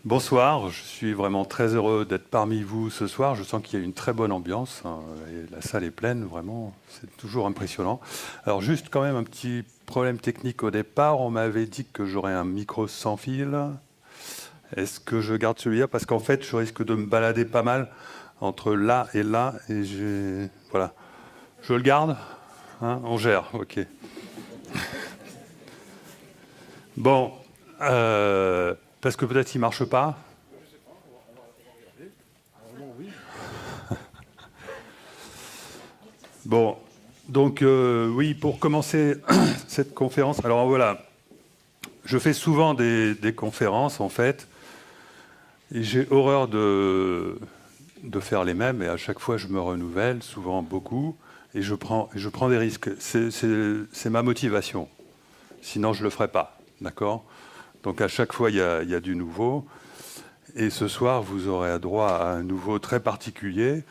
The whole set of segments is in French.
Bonsoir, je suis vraiment très heureux d'être parmi vous ce soir. Je sens qu'il y a une très bonne ambiance, hein, et la salle est pleine, vraiment, c'est toujours impressionnant. Alors juste quand même un petit problème technique au départ, on m'avait dit que j'aurais un micro sans fil. Est-ce que je garde celui-là? Parce qu'en fait, je risque de me balader pas mal entre là, et voilà. Je le garde, hein, on gère, ok. Bon, parce que peut-être il marche pas. Bon, donc oui, pour commencer cette conférence, alors voilà, je fais souvent des conférences en fait, et j'ai horreur de faire les mêmes, et à chaque fois je me renouvelle, souvent beaucoup, et je prends des risques. C'est ma motivation, sinon je ne le ferai pas, d'accord? Donc à chaque fois il y a du nouveau, et ce soir vous aurez droit à un nouveau très particulier.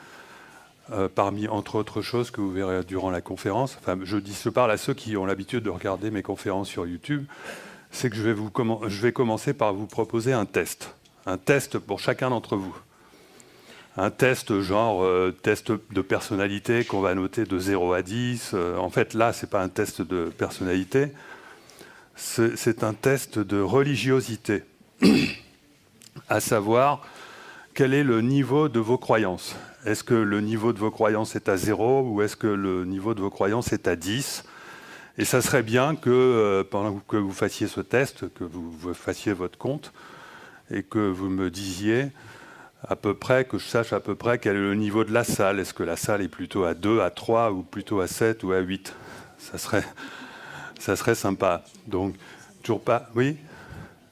Parmi, entre autres choses, que vous verrez durant la conférence, enfin, je parle à ceux qui ont l'habitude de regarder mes conférences sur YouTube, c'est que je vais commencer par vous proposer un test pour chacun d'entre vous. Un test genre test de personnalité qu'on va noter de 0 à 10. En fait, là, ce n'est pas un test de personnalité, c'est un test de religiosité, à savoir quel est le niveau de vos croyances. Est-ce que le niveau de vos croyances est à 0 ou est-ce que le niveau de vos croyances est à 10? Et ça serait bien que pendant que vous fassiez ce test, que vous fassiez votre compte et que vous me disiez à peu près, que je sache à peu près quel est le niveau de la salle. Est-ce que la salle est plutôt à 2, à 3 ou plutôt à 7 ou à 8? Ça serait sympa. Donc, toujours pas... Oui,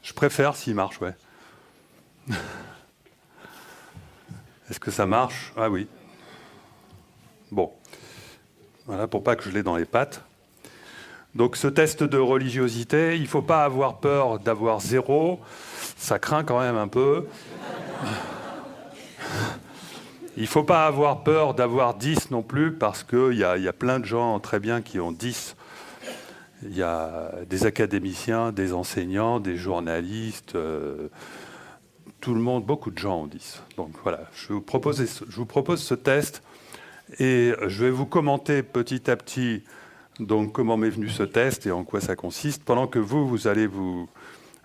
je préfère s'il marche, ouais. Est-ce que ça marche? Ah oui. Bon, voilà, pour pas que je l'ai dans les pattes. Donc ce test de religiosité, il ne faut pas avoir peur d'avoir 0, ça craint quand même un peu. Il ne faut pas avoir peur d'avoir 10 non plus, parce qu'il y a plein de gens très bien qui ont 10. Il y a des académiciens, des enseignants, des journalistes, tout le monde, beaucoup de gens ont 10. Donc voilà, je vous propose ce test, et je vais vous commenter petit à petit donc comment m'est venu ce test et en quoi ça consiste, pendant que vous allez vous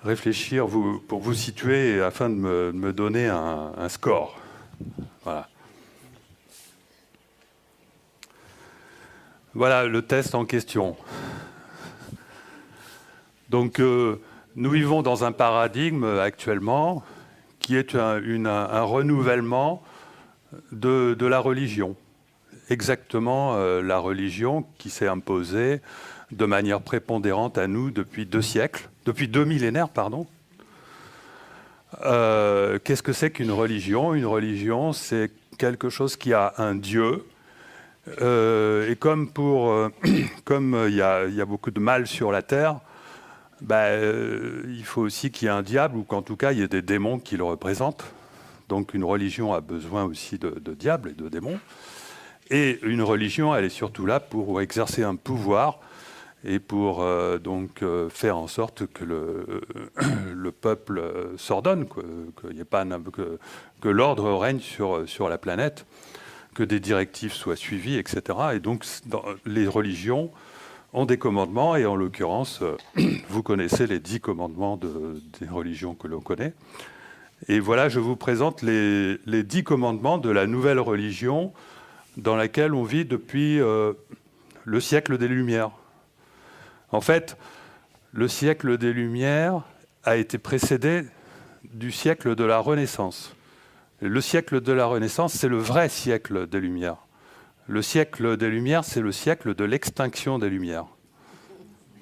réfléchir pour vous situer afin de me donner un score. Voilà. Voilà le test en question. Donc nous vivons dans un paradigme actuellement qui est un renouvellement de la religion. Exactement la religion qui s'est imposée de manière prépondérante à nous depuis 2 siècles, depuis 2 millénaires, pardon. Qu'est-ce que c'est qu'une religion? Une religion, c'est quelque chose qui a un Dieu. Et comme il y a beaucoup de mal sur la terre, il faut aussi qu'il y ait un diable, ou qu'en tout cas, il y ait des démons qui le représentent. Donc une religion a besoin aussi de diables et de démons. Et une religion, elle est surtout là pour exercer un pouvoir et pour faire en sorte que le peuple s'ordonne, que l'ordre règne sur la planète, que des directives soient suivies, etc. Et donc les religions ont des commandements, et en l'occurrence, vous connaissez les 10 commandements des religions que l'on connaît. Et voilà, je vous présente les 10 commandements de la nouvelle religion dans laquelle on vit depuis le siècle des Lumières. En fait, le siècle des Lumières a été précédé du siècle de la Renaissance. Le siècle de la Renaissance, c'est le vrai siècle des Lumières. Le siècle des Lumières, c'est le siècle de l'extinction des Lumières.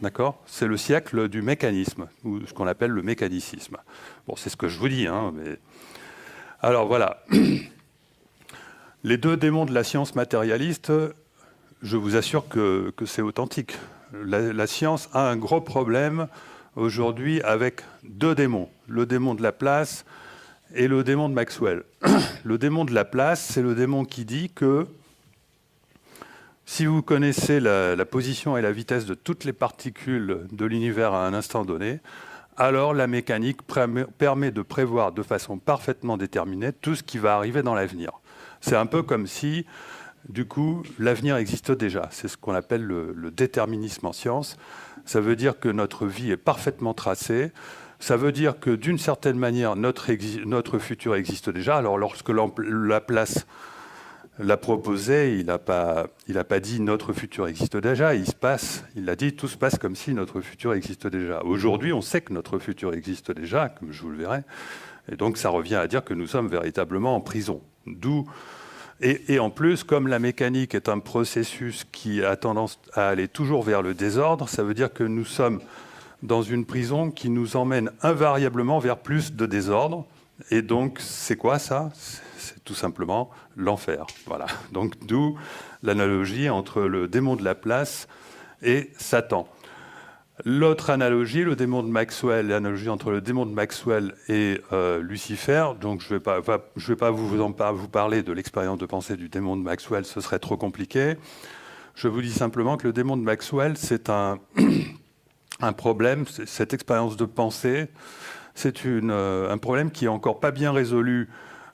D'accord? C'est le siècle du mécanisme, ou ce qu'on appelle le mécanicisme. Bon, c'est ce que je vous dis, hein, mais... Alors voilà. Les 2 démons de la science matérialiste, je vous assure que c'est authentique. La science a un gros problème aujourd'hui avec 2 démons. Le démon de Laplace et le démon de Maxwell. Le démon de Laplace, c'est le démon qui dit que si vous connaissez la position et la vitesse de toutes les particules de l'univers à un instant donné, alors la mécanique permet de prévoir de façon parfaitement déterminée tout ce qui va arriver dans l'avenir. C'est un peu comme si, du coup, l'avenir existe déjà. C'est ce qu'on appelle le déterminisme en sciences. Ça veut dire que notre vie est parfaitement tracée. Ça veut dire que, d'une certaine manière, notre futur existe déjà. Alors, lorsque Laplace l'a proposé, il n'a pas dit « notre futur existe déjà », il a dit « tout se passe comme si notre futur existe déjà ». Aujourd'hui, on sait que notre futur existe déjà, comme je vous le verrai, et donc ça revient à dire que nous sommes véritablement en prison. Et en plus, comme la mécanique est un processus qui a tendance à aller toujours vers le désordre, ça veut dire que nous sommes dans une prison qui nous emmène invariablement vers plus de désordre. Et donc, c'est quoi ça ? C'est tout simplement l'enfer. Voilà. Donc, d'où l'analogie entre le démon de Laplace et Satan. L'autre analogie, le démon de Maxwell, l'analogie entre le démon de Maxwell et Lucifer. Donc, je vais pas vous parler de l'expérience de pensée du démon de Maxwell, ce serait trop compliqué. Je vous dis simplement que le démon de Maxwell, c'est un problème, cette expérience de pensée. C'est un problème qui est encore pas bien résolu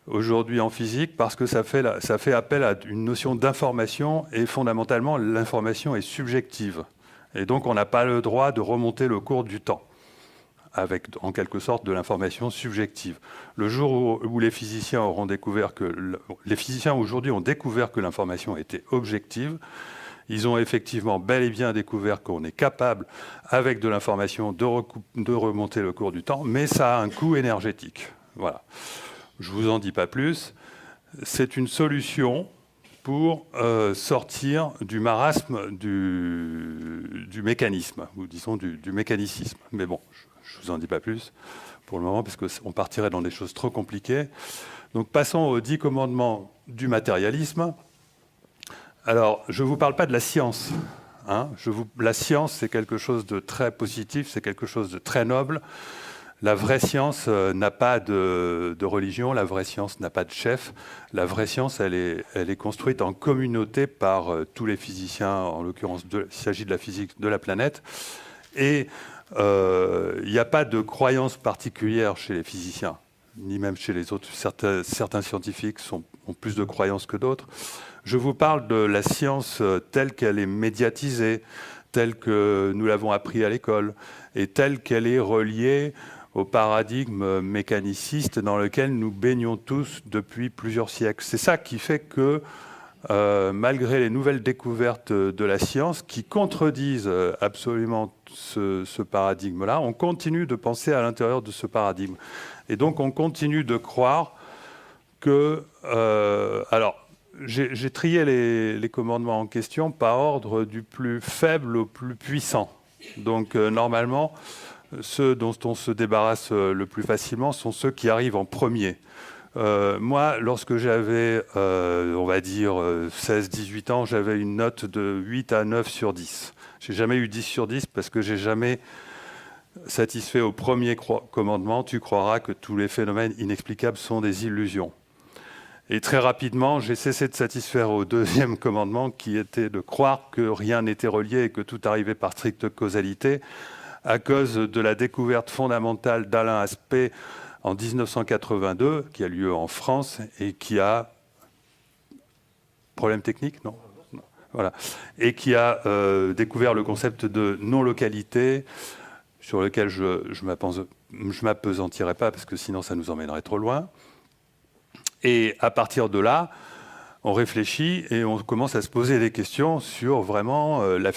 aujourd'hui en physique parce que ça fait appel à une notion d'information et fondamentalement l'information est subjective. Et donc on n'a pas le droit de remonter le cours du temps avec en quelque sorte de l'information subjective. Le jour où les physiciens auront découvert les physiciens aujourd'hui ont découvert que l'information était objective, ils ont effectivement bel et bien découvert qu'on est capable, avec de l'information, de remonter le cours du temps, mais ça a un coût énergétique. Voilà. Je ne vous en dis pas plus. C'est une solution pour sortir du marasme du mécanisme, ou disons du mécanicisme. Mais bon, je ne vous en dis pas plus pour le moment, parce qu'on partirait dans des choses trop compliquées. Donc passons aux 10 commandements du matérialisme. Alors, je ne vous parle pas de la science. Hein. La science, c'est quelque chose de très positif, c'est quelque chose de très noble. La vraie science n'a pas de religion, la vraie science n'a pas de chef. La vraie science, elle est construite en communauté par tous les physiciens, en l'occurrence, il s'agit de la physique de la planète. Et il n'y a pas de croyance particulière chez les physiciens, ni même chez les autres. Certains scientifiques ont plus de croyances que d'autres. Je vous parle de la science telle qu'elle est médiatisée, telle que nous l'avons appris à l'école, et telle qu'elle est reliée au paradigme mécaniciste dans lequel nous baignons tous depuis plusieurs siècles. C'est ça qui fait que, malgré les nouvelles découvertes de la science, qui contredisent absolument ce paradigme-là, on continue de penser à l'intérieur de ce paradigme. Et donc on continue de croire que... alors, j'ai trié les commandements en question par ordre du plus faible au plus puissant. Donc normalement, ceux dont on se débarrasse le plus facilement sont ceux qui arrivent en premier. Moi, lorsque j'avais, on va dire, 16-18 ans, j'avais une note de 8 à 9 sur 10. J'ai jamais eu 10 sur 10 parce que j'ai jamais satisfait au premier commandement. Tu croiras que tous les phénomènes inexplicables sont des illusions. Et très rapidement, j'ai cessé de satisfaire au deuxième commandement, qui était de croire que rien n'était relié et que tout arrivait par stricte causalité, à cause de la découverte fondamentale d'Alain Aspect en 1982, qui a lieu en France et qui a... Problème technique, non ? Voilà. Et qui a découvert le concept de non-localité, sur lequel je m'appesantirai pas, parce que sinon ça nous emmènerait trop loin. Et à partir de là, on réfléchit et on commence à se poser des questions sur vraiment la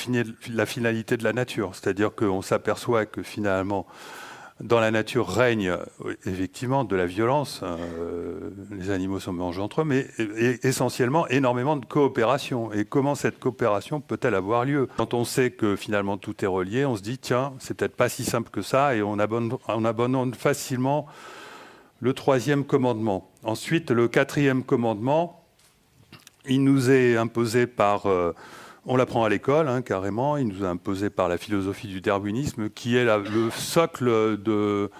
finalité de la nature. C'est-à-dire qu'on s'aperçoit que finalement, dans la nature règne effectivement de la violence. Les animaux se mangent entre eux, mais essentiellement énormément de coopération. Et comment cette coopération peut-elle avoir lieu ? Quand on sait que finalement tout est relié, on se dit tiens, c'est peut-être pas si simple que ça, et on abandonne facilement le troisième commandement. Ensuite, le quatrième commandement, il nous est imposé par... on l'apprend à l'école, hein, carrément. Il nous est imposé par la philosophie du darwinisme, qui est le socle de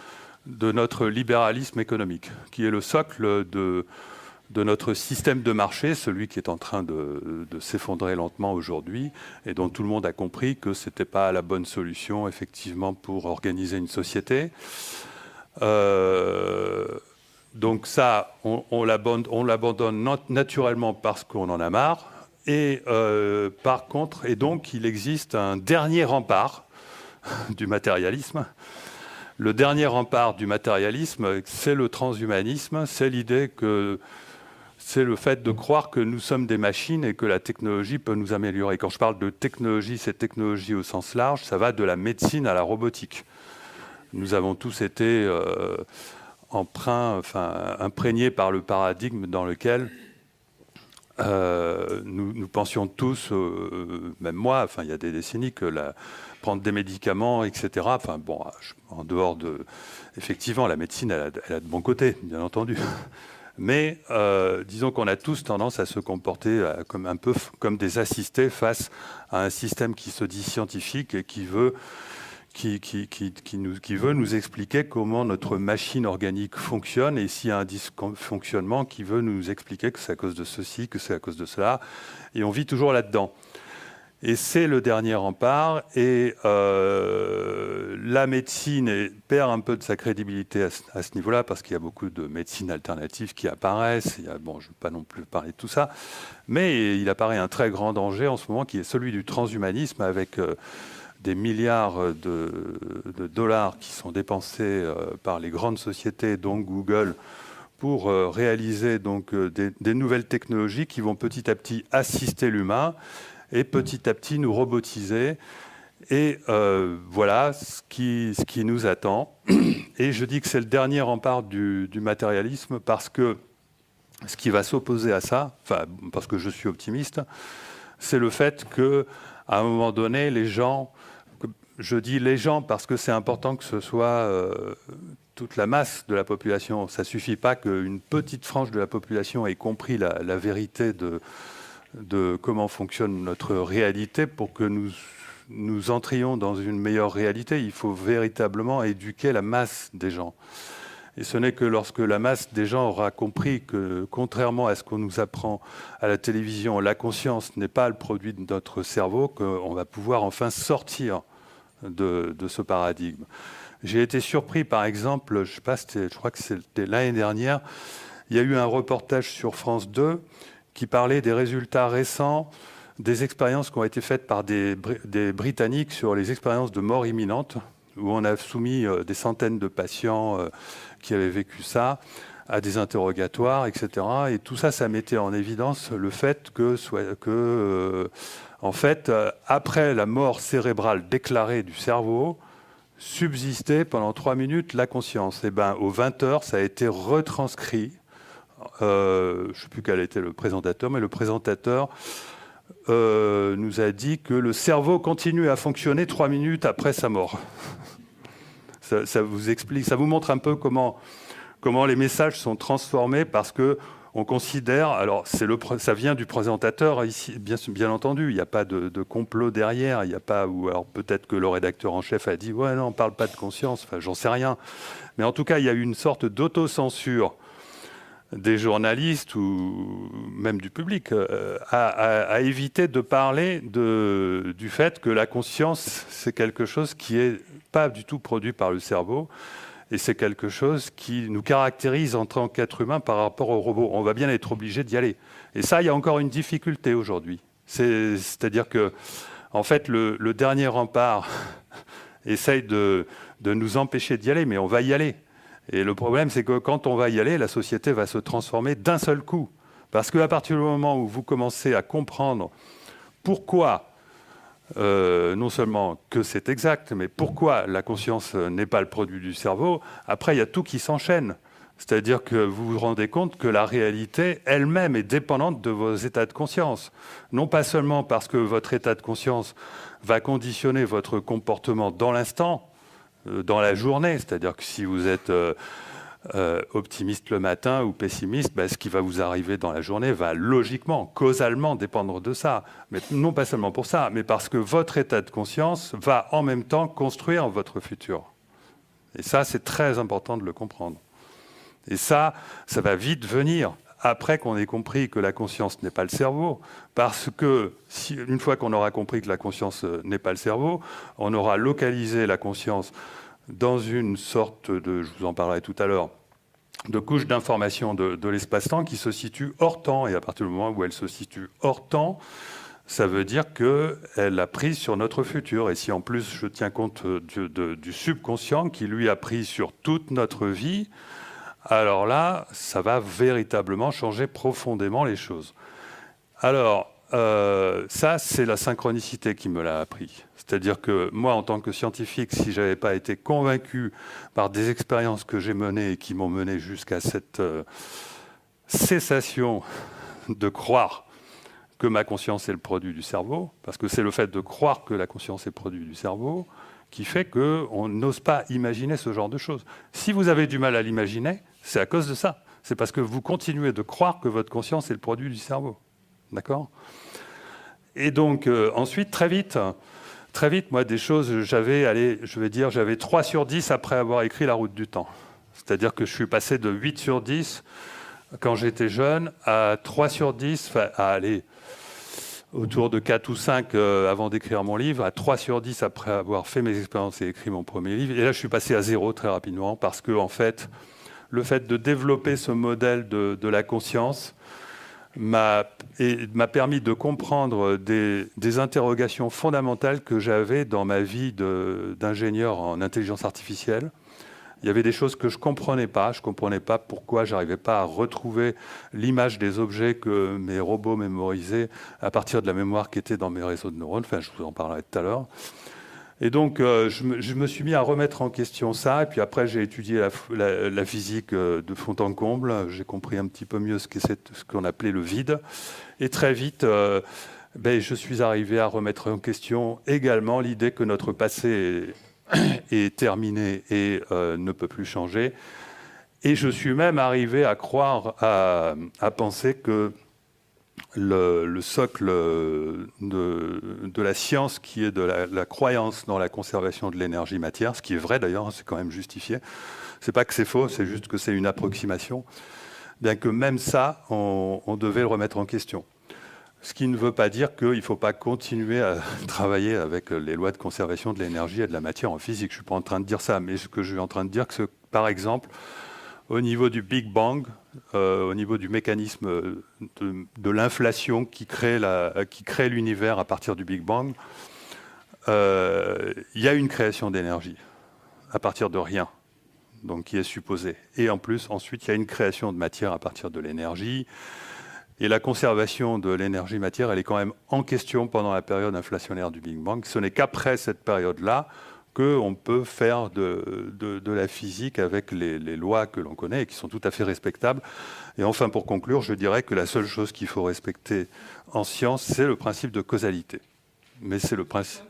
notre libéralisme économique, qui est le socle de de notre système de marché, celui qui est en train de s'effondrer lentement aujourd'hui, et dont tout le monde a compris que ce n'était pas la bonne solution, effectivement, pour organiser une société. Donc ça, on l'abandonne naturellement parce qu'on en a marre. Et par contre, et donc, il existe un dernier rempart du matérialisme. Le dernier rempart du matérialisme, c'est le transhumanisme, c'est l'idée que c'est le fait de croire que nous sommes des machines et que la technologie peut nous améliorer. Quand je parle de technologie, c'est technologie au sens large, ça va de la médecine à la robotique. Nous avons tous été imprégnés par le paradigme dans lequel nous pensions tous, même moi, il y a des décennies, que prendre des médicaments, etc. En dehors de... Effectivement, la médecine, elle a de bons côtés, bien entendu. Mais disons qu'on a tous tendance à se comporter un peu comme des assistés face à un système qui se dit scientifique et qui veut nous expliquer comment notre machine organique fonctionne, et s'il y a un dysfonctionnement, qui veut nous expliquer que c'est à cause de ceci, que c'est à cause de cela. Et on vit toujours là-dedans. Et c'est le dernier rempart, et la médecine perd un peu de sa crédibilité à ce niveau-là, parce qu'il y a beaucoup de médecines alternatives qui apparaissent. Je ne vais pas non plus parler de tout ça, mais il apparaît un très grand danger en ce moment, qui est celui du transhumanisme, avec des milliards de dollars qui sont dépensés par les grandes sociétés, dont Google, pour réaliser donc, des nouvelles technologies qui vont petit à petit assister l'humain, et petit à petit nous robotiser. Et voilà ce qui nous attend. Et je dis que c'est le dernier rempart du matérialisme, parce que ce qui va s'opposer à ça, parce que je suis optimiste, c'est le fait qu'à un moment donné, les gens, je dis les gens parce que c'est important que ce soit toute la masse de la population. Ça ne suffit pas qu'une petite frange de la population ait compris la vérité de comment fonctionne notre réalité pour que nous entrions dans une meilleure réalité. Il faut véritablement éduquer la masse des gens. Et ce n'est que lorsque la masse des gens aura compris que, contrairement à ce qu'on nous apprend à la télévision, la conscience n'est pas le produit de notre cerveau, qu'on va pouvoir enfin sortir de ce paradigme. J'ai été surpris, par exemple, je crois que c'était l'année dernière, il y a eu un reportage sur France 2 qui parlait des résultats récents des expériences qui ont été faites par des Britanniques sur les expériences de mort imminente, où on a soumis des centaines de patients qui avaient vécu ça à des interrogatoires, etc. Et tout ça, ça mettait en évidence le fait en fait, après la mort cérébrale déclarée du cerveau, subsistait pendant 3 minutes la conscience. Et aux 20 heures, ça a été retranscrit. Je ne sais plus quel était le présentateur, mais le présentateur nous a dit que le cerveau continue à fonctionner 3 minutes après sa mort. Ça vous explique, ça vous montre un peu comment les messages sont transformés, parce que on considère, alors ça vient du présentateur ici, bien entendu, il n'y a pas de complot derrière, il n'y a pas, ou alors peut-être que le rédacteur en chef a dit ouais non, on ne parle pas de conscience, j'en sais rien, mais en tout cas il y a eu une sorte d'autocensure des journalistes ou même du public à éviter de parler du fait que la conscience, c'est quelque chose qui n'est pas du tout produit par le cerveau, et c'est quelque chose qui nous caractérise en tant qu'être humain par rapport aux robots. On va bien être obligé d'y aller. Et ça, il y a encore une difficulté aujourd'hui. C'est-à-dire que, en fait, le dernier rempart essaye de nous empêcher d'y aller, mais on va y aller. Et le problème, c'est que quand on va y aller, la société va se transformer d'un seul coup. Parce qu'à partir du moment où vous commencez à comprendre pourquoi, non seulement que c'est exact, mais pourquoi la conscience n'est pas le produit du cerveau, après, il y a tout qui s'enchaîne. C'est-à-dire que vous vous rendez compte que la réalité elle-même est dépendante de vos états de conscience. Non pas seulement parce que votre état de conscience va conditionner votre comportement dans l'instant, dans la journée, c'est-à-dire que si vous êtes optimiste le matin ou pessimiste, ce qui va vous arriver dans la journée va logiquement, causalement dépendre de ça. Mais non pas seulement pour ça, mais parce que votre état de conscience va en même temps construire votre futur. Et ça, c'est très important de le comprendre. Et ça va vite venir après qu'on ait compris que la conscience n'est pas le cerveau, parce que une fois qu'on aura compris que la conscience n'est pas le cerveau, on aura localisé la conscience dans une sorte de, je vous en parlerai tout à l'heure, de couche d'information de l'espace-temps qui se situe hors temps. Et à partir du moment où elle se situe hors temps, ça veut dire qu'elle a prise sur notre futur. Et si en plus je tiens compte du subconscient qui lui a pris sur toute notre vie, alors là, ça va véritablement changer profondément les choses. Alors, ça, c'est la synchronicité qui me l'a appris. C'est-à-dire que moi, en tant que scientifique, si je n'avais pas été convaincu par des expériences que j'ai menées et qui m'ont mené jusqu'à cette cessation de croire que ma conscience est le produit du cerveau, parce que c'est le fait de croire que la conscience est le produit du cerveau qui fait qu'on n'ose pas imaginer ce genre de choses. Si vous avez du mal à l'imaginer, c'est à cause de ça. C'est parce que vous continuez de croire que votre conscience est le produit du cerveau. D'accord ? Et donc, ensuite, très vite, moi, des choses, j'avais 3 sur 10 après avoir écrit La Route du Temps. C'est-à-dire que je suis passé de 8 sur 10 quand j'étais jeune à 3 sur 10, à aller autour de 4 ou 5 avant d'écrire mon livre, à 3 sur 10 après avoir fait mes expériences et écrit mon premier livre. Et là, je suis passé à 0 très rapidement parce que, en fait, le fait de développer ce modèle de la conscience m'a permis de comprendre des interrogations fondamentales que j'avais dans ma vie d'ingénieur en intelligence artificielle. Il y avait des choses que je ne comprenais pas. Je ne comprenais pas pourquoi je n'arrivais pas à retrouver l'image des objets que mes robots mémorisaient à partir de la mémoire qui était dans mes réseaux de neurones. Enfin, je vous en parlerai tout à l'heure. Et donc, je me suis mis à remettre en question ça. Et puis après, j'ai étudié la physique de fond en comble. J'ai compris un petit peu mieux ce qu'on appelait le vide. Et très vite, je suis arrivé à remettre en question également l'idée que notre passé est terminé et ne peut plus changer. Et je suis même arrivé à croire, à penser que le socle de la science, qui est de la croyance dans la conservation de l'énergie matière, ce qui est vrai d'ailleurs, c'est quand même justifié. C'est pas que c'est faux, c'est juste que c'est une approximation. Bien que même ça, on devait le remettre en question. Ce qui ne veut pas dire qu'il ne faut pas continuer à travailler avec les lois de conservation de l'énergie et de la matière en physique. Je ne suis pas en train de dire ça, mais ce que je suis en train de dire, c'est que, par exemple, au niveau du Big Bang, au niveau du mécanisme de l'inflation qui crée l'univers à partir du Big Bang, il y a une création d'énergie à partir de rien, donc qui est supposée. Et en plus, ensuite, il y a une création de matière à partir de l'énergie. Et la conservation de l'énergie-matière, elle est quand même en question pendant la période inflationnaire du Big Bang. Ce n'est qu'après cette période-là qu'on peut faire de la physique avec les lois que l'on connaît et qui sont tout à fait respectables. Et enfin, pour conclure, je dirais que la seule chose qu'il faut respecter en science, c'est le principe de causalité. Mais c'est le principe...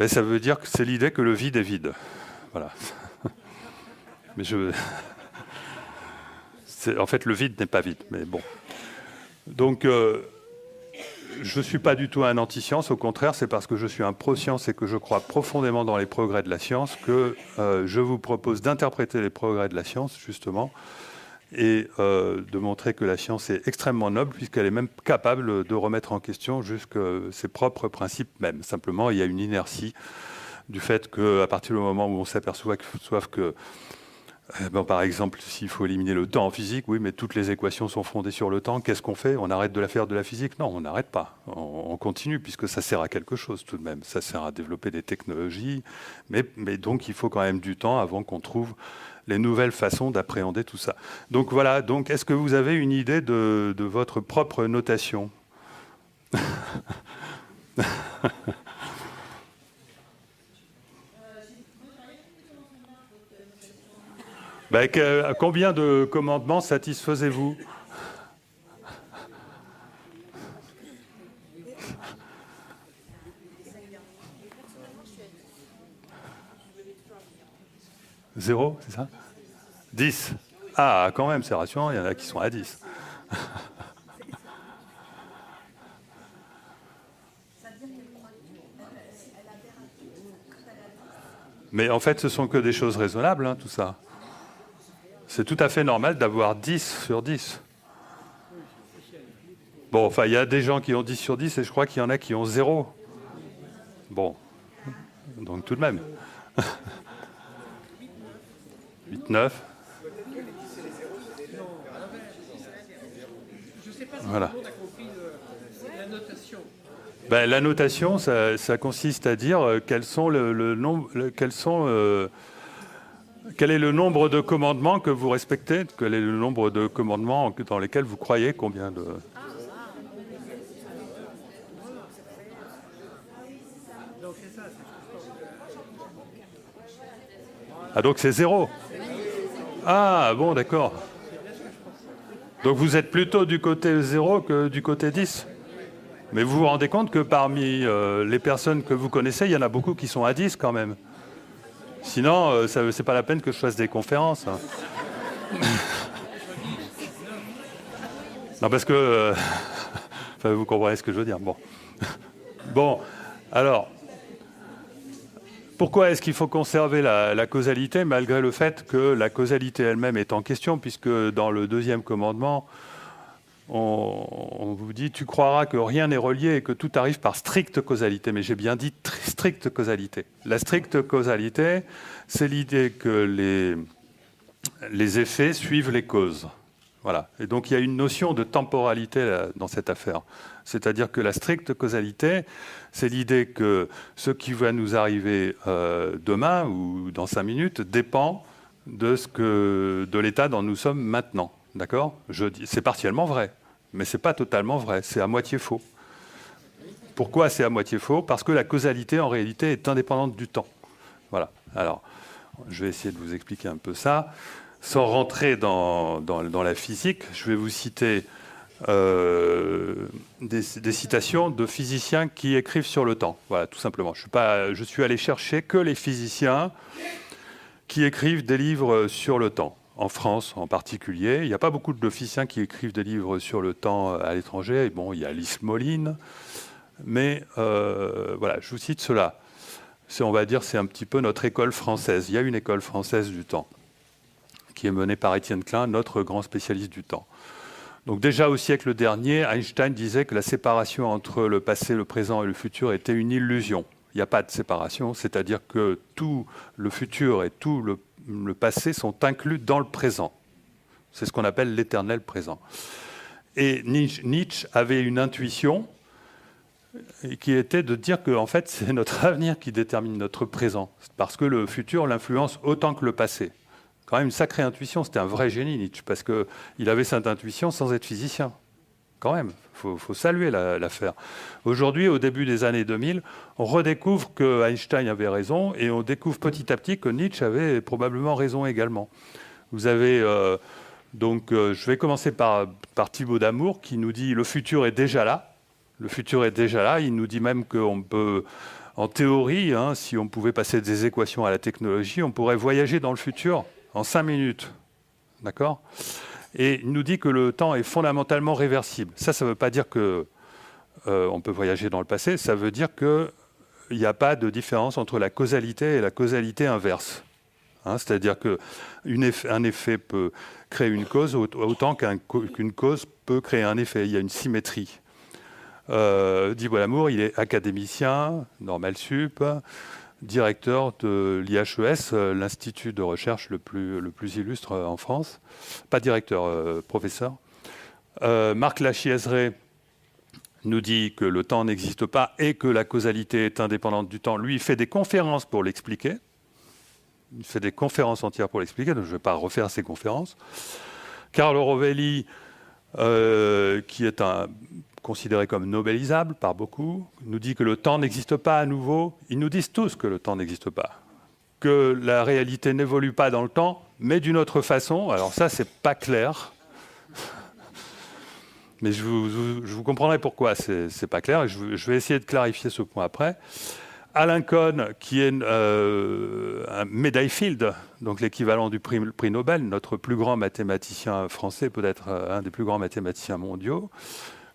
ça veut dire que c'est l'idée que le vide est vide. Voilà. Mais en fait, le vide n'est pas vide, mais bon. Donc, je ne suis pas du tout un anti-science, au contraire, c'est parce que je suis un pro-science et que je crois profondément dans les progrès de la science que je vous propose d'interpréter les progrès de la science, justement, et de montrer que la science est extrêmement noble, puisqu'elle est même capable de remettre en question jusque ses propres principes même. Simplement, il y a une inertie du fait qu'à partir du moment où on s'aperçoit que par exemple, s'il faut éliminer le temps en physique, oui, mais toutes les équations sont fondées sur le temps. Qu'est-ce qu'on fait? On arrête de faire de la physique? Non, on n'arrête pas. On continue, puisque ça sert à quelque chose tout de même. Ça sert à développer des technologies. Mais donc, il faut quand même du temps avant qu'on trouve les nouvelles façons d'appréhender tout ça. Donc voilà. Donc, est-ce que vous avez une idée de votre propre notation? Combien de commandements satisfaisez-vous? Zéro, c'est ça? 10. Ah, quand même, c'est rassurant, il y en a qui sont à 10. Mais en fait, ce sont que des choses raisonnables, hein, tout ça. C'est tout à fait normal d'avoir 10 sur 10. Bon, enfin, il y a des gens qui ont 10 sur 10 et je crois qu'il y en a qui ont 0. Bon, donc tout de même. 8, 9. Voilà. Ben, la notation, ça consiste à dire quel est le nombre de commandements que vous respectez, quel est le nombre de commandements dans lesquels vous croyez, combien de... Ah, donc c'est 0. Ah, bon, d'accord. Donc vous êtes plutôt du côté 0 que du côté 10. Mais vous vous rendez compte que parmi les personnes que vous connaissez, il y en a beaucoup qui sont à 10 quand même. Sinon, c'est pas la peine que je fasse des conférences. Hein. Non, parce que... enfin, vous comprenez ce que je veux dire. Bon. Bon, alors... Pourquoi est-ce qu'il faut conserver la causalité, malgré le fait que la causalité elle-même est en question, puisque dans le deuxième commandement, on vous dit « tu croiras que rien n'est relié et que tout arrive par stricte causalité ». Mais j'ai bien dit stricte causalité. La stricte causalité, c'est l'idée que les effets suivent les causes. Voilà. Et donc il y a une notion de temporalité là, dans cette affaire. C'est-à-dire que la stricte causalité, c'est l'idée que ce qui va nous arriver demain ou dans 5 minutes dépend de l'état dont nous sommes maintenant. D'accord ? C'est partiellement vrai, mais ce n'est pas totalement vrai, c'est à moitié faux. Pourquoi c'est à moitié faux ? Parce que la causalité, en réalité, est indépendante du temps. Voilà. Alors, je vais essayer de vous expliquer un peu ça. Sans rentrer dans la physique, je vais vous citer des citations de physiciens qui écrivent sur le temps. Voilà, tout simplement. Je suis allé chercher que les physiciens qui écrivent des livres sur le temps. En France en particulier. Il n'y a pas beaucoup de physiciens qui écrivent des livres sur le temps à l'étranger. Bon, il y a Lise Moline, mais voilà, je vous cite cela. On va dire c'est un petit peu notre école française. Il y a une école française du temps qui est menée par Étienne Klein, notre grand spécialiste du temps. Donc déjà au siècle dernier, Einstein disait que la séparation entre le passé, le présent et le futur était une illusion. Il n'y a pas de séparation, c'est-à-dire que tout le futur et tout le passé sont inclus dans le présent. C'est ce qu'on appelle l'éternel présent. Et Nietzsche avait une intuition qui était de dire que en fait, c'est notre avenir qui détermine notre présent, parce que le futur l'influence autant que le passé. Quand même une sacrée intuition, c'était un vrai génie Nietzsche, parce qu'il avait cette intuition sans être physicien. Quand même, il faut saluer l'affaire. Aujourd'hui, au début des années 2000, on redécouvre que Einstein avait raison, et on découvre petit à petit que Nietzsche avait probablement raison également. Vous avez... je vais commencer par Thibaut Damour, qui nous dit « le futur est déjà là ». Le futur est déjà là. Il nous dit même qu'on peut... En théorie, si on pouvait passer des équations à la technologie, on pourrait voyager dans le futur en 5 minutes. D'accord ? Et il nous dit que le temps est fondamentalement réversible. Ça ne veut pas dire qu'on peut voyager dans le passé, ça veut dire qu'il n'y a pas de différence entre la causalité et la causalité inverse. C'est-à-dire qu'un effet peut créer une cause autant qu'une cause peut créer un effet. Il y a une symétrie. Thibaut Damour, il est académicien, Normal Sup, directeur de l'IHES, l'institut de recherche le plus illustre en France. Pas directeur, professeur. Marc Lachiaiseray nous dit que le temps n'existe pas et que la causalité est indépendante du temps. Lui, il fait des conférences pour l'expliquer. Il fait des conférences entières pour l'expliquer, donc je ne vais pas refaire ces conférences. Carlo Rovelli, qui est considéré comme nobélisable par beaucoup, nous dit que le temps n'existe pas à nouveau. Ils nous disent tous que le temps n'existe pas, que la réalité n'évolue pas dans le temps, mais d'une autre façon. Alors ça, c'est pas clair. Mais je vous comprendrai pourquoi c'est pas clair, et je vais essayer de clarifier ce point après. Alain Cohn, qui est un médaille Fields, donc l'équivalent du prix Nobel, notre plus grand mathématicien français, peut-être un des plus grands mathématiciens mondiaux,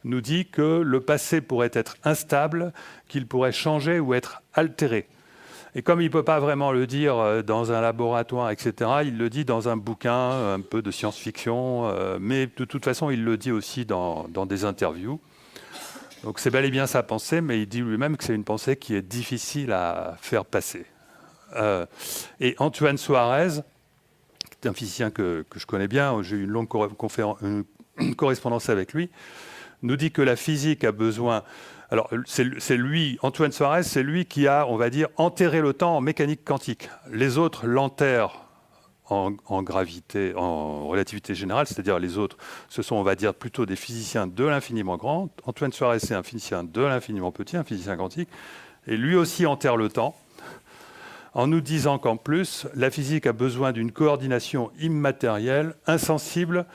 nous dit que le passé pourrait être instable, qu'il pourrait changer ou être altéré. Et comme il ne peut pas vraiment le dire dans un laboratoire, etc., il le dit dans un bouquin un peu de science-fiction, mais de toute façon, il le dit aussi dans des interviews. Donc c'est bel et bien sa pensée, mais il dit lui-même que c'est une pensée qui est difficile à faire passer. Et Antoine Suarez, qui est un physicien que je connais bien, j'ai eu une longue correspondance avec lui, nous dit que la physique a besoin... Alors, c'est lui, Antoine Suarez, c'est lui qui a, on va dire, enterré le temps en mécanique quantique. Les autres l'enterrent en gravité, en relativité générale, c'est-à-dire les autres, ce sont, on va dire, plutôt des physiciens de l'infiniment grand. Antoine Suarez, c'est un physicien de l'infiniment petit, un physicien quantique, et lui aussi enterre le temps, en nous disant qu'en plus, la physique a besoin d'une coordination immatérielle, insensible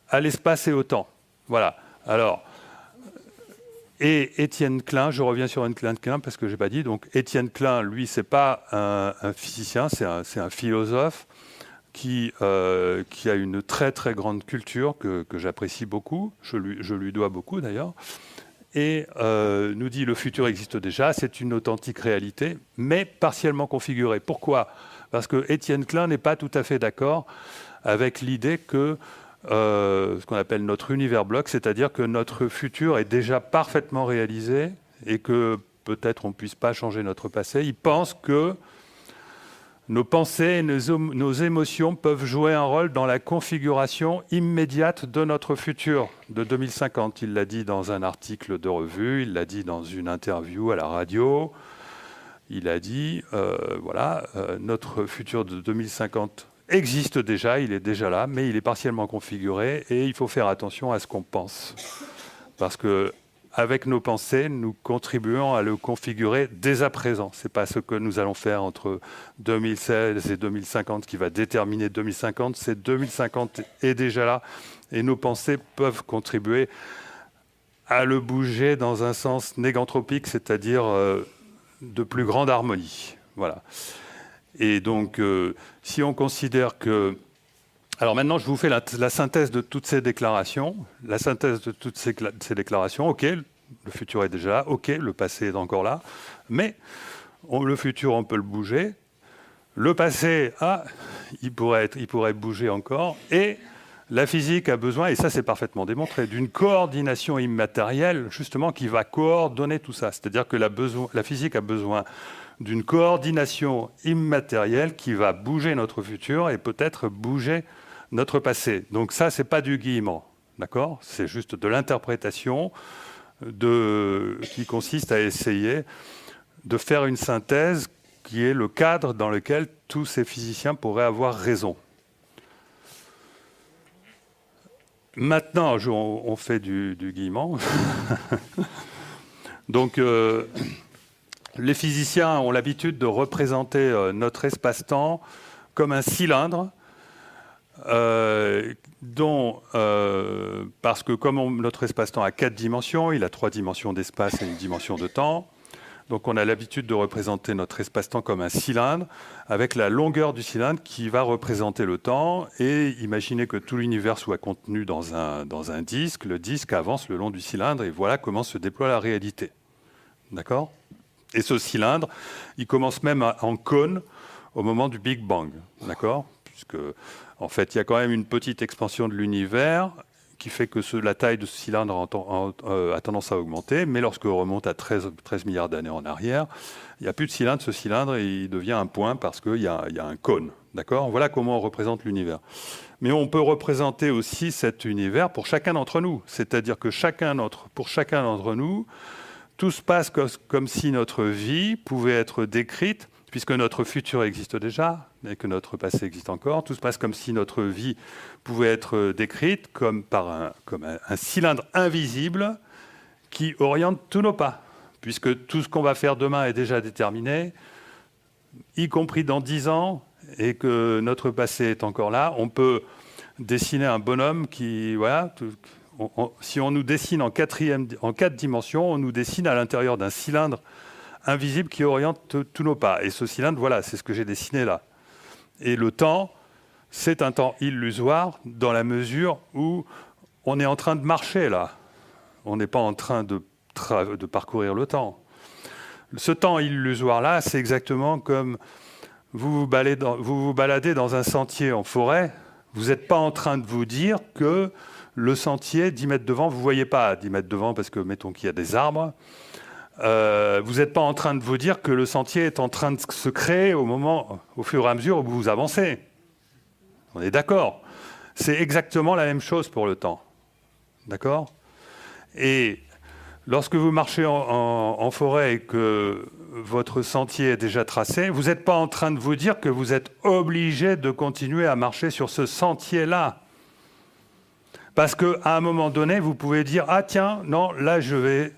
à l'espace et au temps. Voilà. Alors, et Étienne Klein, je reviens sur Étienne Klein parce que je n'ai pas dit, donc Étienne Klein, lui, ce n'est pas un physicien, c'est un philosophe qui a une très très grande culture que j'apprécie beaucoup, je lui dois beaucoup d'ailleurs, et nous dit le futur existe déjà, c'est une authentique réalité, mais partiellement configurée. Pourquoi? Parce que Étienne Klein n'est pas tout à fait d'accord avec l'idée que ce qu'on appelle notre univers bloc, c'est-à-dire que notre futur est déjà parfaitement réalisé et que peut-être on ne puisse pas changer notre passé. Il pense que nos pensées et nos émotions peuvent jouer un rôle dans la configuration immédiate de notre futur de 2050. Il l'a dit dans un article de revue, il l'a dit dans une interview à la radio. Il a dit, notre futur de 2050 existe déjà, il est déjà là, mais il est partiellement configuré et il faut faire attention à ce qu'on pense. Parce que avec nos pensées, nous contribuons à le configurer dès à présent. Ce n'est pas ce que nous allons faire entre 2016 et 2050 qui va déterminer 2050. C'est 2050 est déjà là et nos pensées peuvent contribuer à le bouger dans un sens négantropique, c'est-à-dire de plus grande harmonie. Voilà. Et donc, si on considère que... Alors maintenant, je vous fais la synthèse de toutes ces déclarations. La synthèse de toutes ces déclarations. OK, le futur est déjà là. OK, le passé est encore là. Mais le futur, on peut le bouger. Le passé, il pourrait bouger encore. Et la physique a besoin, et ça c'est parfaitement démontré, d'une coordination immatérielle, justement, qui va coordonner tout ça. C'est-à-dire que la physique a besoin d'une coordination immatérielle qui va bouger notre futur et peut-être bouger notre passé. Donc ça, c'est pas du guillemot, d'accord? C'est juste de l'interprétation qui consiste à essayer de faire une synthèse qui est le cadre dans lequel tous ces physiciens pourraient avoir raison. Maintenant, on fait du guillemot. Donc, les physiciens ont l'habitude de représenter notre espace-temps comme un cylindre parce que comme notre espace-temps a 4 dimensions, il a 3 dimensions d'espace et une dimension de temps. Donc on a l'habitude de représenter notre espace-temps comme un cylindre, avec la longueur du cylindre qui va représenter le temps. Et imaginez que tout l'univers soit contenu dans un disque. Le disque avance le long du cylindre et voilà comment se déploie la réalité. D'accord ? Et ce cylindre, il commence même en cône au moment du Big Bang. D'accord ? Puisque, en fait, il y a quand même une petite expansion de l'univers qui fait que la taille de ce cylindre a tendance à augmenter, mais lorsque on remonte à 13 milliards d'années en arrière, il n'y a plus de cylindre, ce cylindre il devient un point parce qu'il y a un cône. D'accord ? Voilà comment on représente l'univers. Mais on peut représenter aussi cet univers pour chacun d'entre nous. C'est-à-dire que pour chacun d'entre nous, tout se passe comme si notre vie pouvait être décrite, puisque notre futur existe déjà et que notre passé existe encore. Tout se passe comme si notre vie pouvait être décrite comme un cylindre invisible qui oriente tous nos pas, puisque tout ce qu'on va faire demain est déjà déterminé, y compris dans 10 ans, et que notre passé est encore là. On peut dessiner un bonhomme qui... Voilà, si on nous dessine en 4 dimensions, on nous dessine à l'intérieur d'un cylindre invisible qui oriente tous nos pas. Et ce cylindre, voilà, c'est ce que j'ai dessiné là. Et le temps, c'est un temps illusoire dans la mesure où on est en train de marcher là. On n'est pas en train de parcourir le temps. Ce temps illusoire-là, c'est exactement comme vous vous baladez dans un sentier en forêt. Vous n'êtes pas en train de vous dire que le sentier, 10 mètres devant, vous ne voyez pas 10 mètres devant parce que, mettons qu'il y a des arbres. Vous n'êtes pas en train de vous dire que le sentier est en train de se créer au fur et à mesure où vous avancez. On est d'accord. C'est exactement la même chose pour le temps. D'accord ? Et lorsque vous marchez en forêt et que votre sentier est déjà tracé, vous n'êtes pas en train de vous dire que vous êtes obligé de continuer à marcher sur ce sentier-là. Parce qu'à un moment donné, vous pouvez dire « Ah tiens, non, là je vais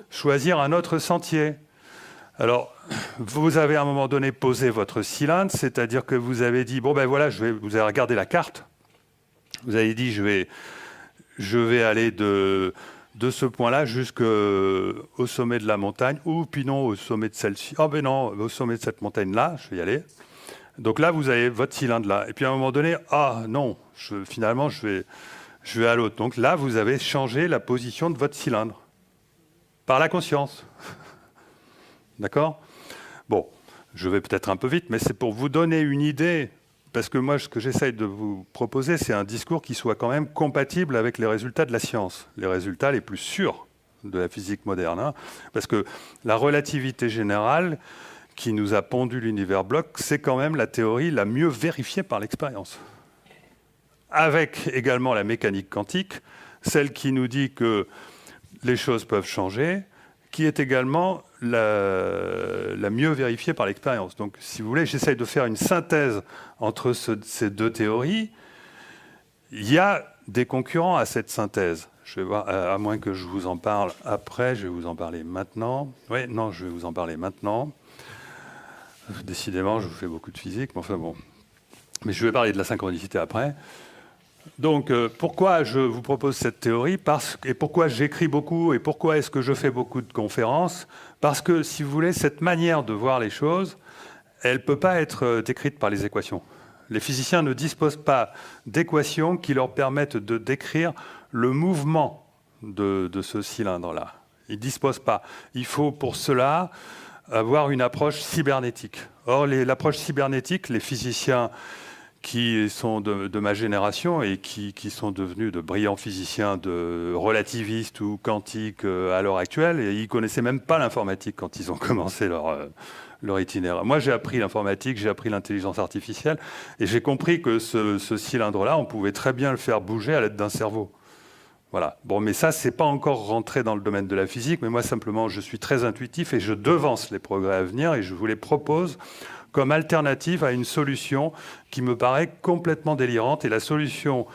choisir un autre sentier ». Alors, vous avez à un moment donné posé votre cylindre, c'est-à-dire que vous avez dit « Bon ben voilà, vous avez regardé la carte, vous avez dit je vais aller de ce point-là jusqu'au sommet de la montagne, ou puis non, au sommet de celle-ci. Ah ben non, au sommet de cette montagne-là, je vais y aller. » Donc là, vous avez votre cylindre là. Et puis à un moment donné, ah non, finalement, je vais à l'autre. Donc là, vous avez changé la position de votre cylindre. Par la conscience. D'accord ? Bon, je vais peut-être un peu vite, mais c'est pour vous donner une idée. Parce que moi, ce que j'essaye de vous proposer, c'est un discours qui soit quand même compatible avec les résultats de la science, les résultats les plus sûrs de la physique moderne. Hein. Parce que la relativité générale qui nous a pondu l'univers bloc, c'est quand même la théorie la mieux vérifiée par l'expérience. Avec également la mécanique quantique, celle qui nous dit que les choses peuvent changer, qui est également la mieux vérifiée par l'expérience. Donc, si vous voulez, j'essaye de faire une synthèse entre ces deux théories. Il y a des concurrents à cette synthèse. Je vais voir, à moins que je vous en parle après, je vais vous en parler maintenant. Oui, non, je vais vous en parler maintenant. Décidément, je vous fais beaucoup de physique, mais enfin bon. Mais je vais parler de la synchronicité après. Donc, pourquoi je vous propose cette théorie et pourquoi j'écris beaucoup et pourquoi est-ce que je fais beaucoup de conférences? Parce que, si vous voulez, cette manière de voir les choses, elle ne peut pas être décrite par les équations. Les physiciens ne disposent pas d'équations qui leur permettent de décrire le mouvement de ce cylindre-là. Ils ne disposent pas. Il faut pour cela avoir une approche cybernétique. Or, l'approche cybernétique, les physiciens qui sont de ma génération et qui sont devenus de brillants physiciens de relativistes ou quantiques à l'heure actuelle, et ils ne connaissaient même pas l'informatique quand ils ont commencé leur itinéraire. Moi, j'ai appris l'informatique, j'ai appris l'intelligence artificielle, et j'ai compris que ce cylindre-là, on pouvait très bien le faire bouger à l'aide d'un cerveau. Voilà. Bon, mais ça, c'est pas encore rentré dans le domaine de la physique, mais moi, simplement, je suis très intuitif et je devance les progrès à venir et je vous les propose comme alternative à une solution qui me paraît complètement délirante. Et la solution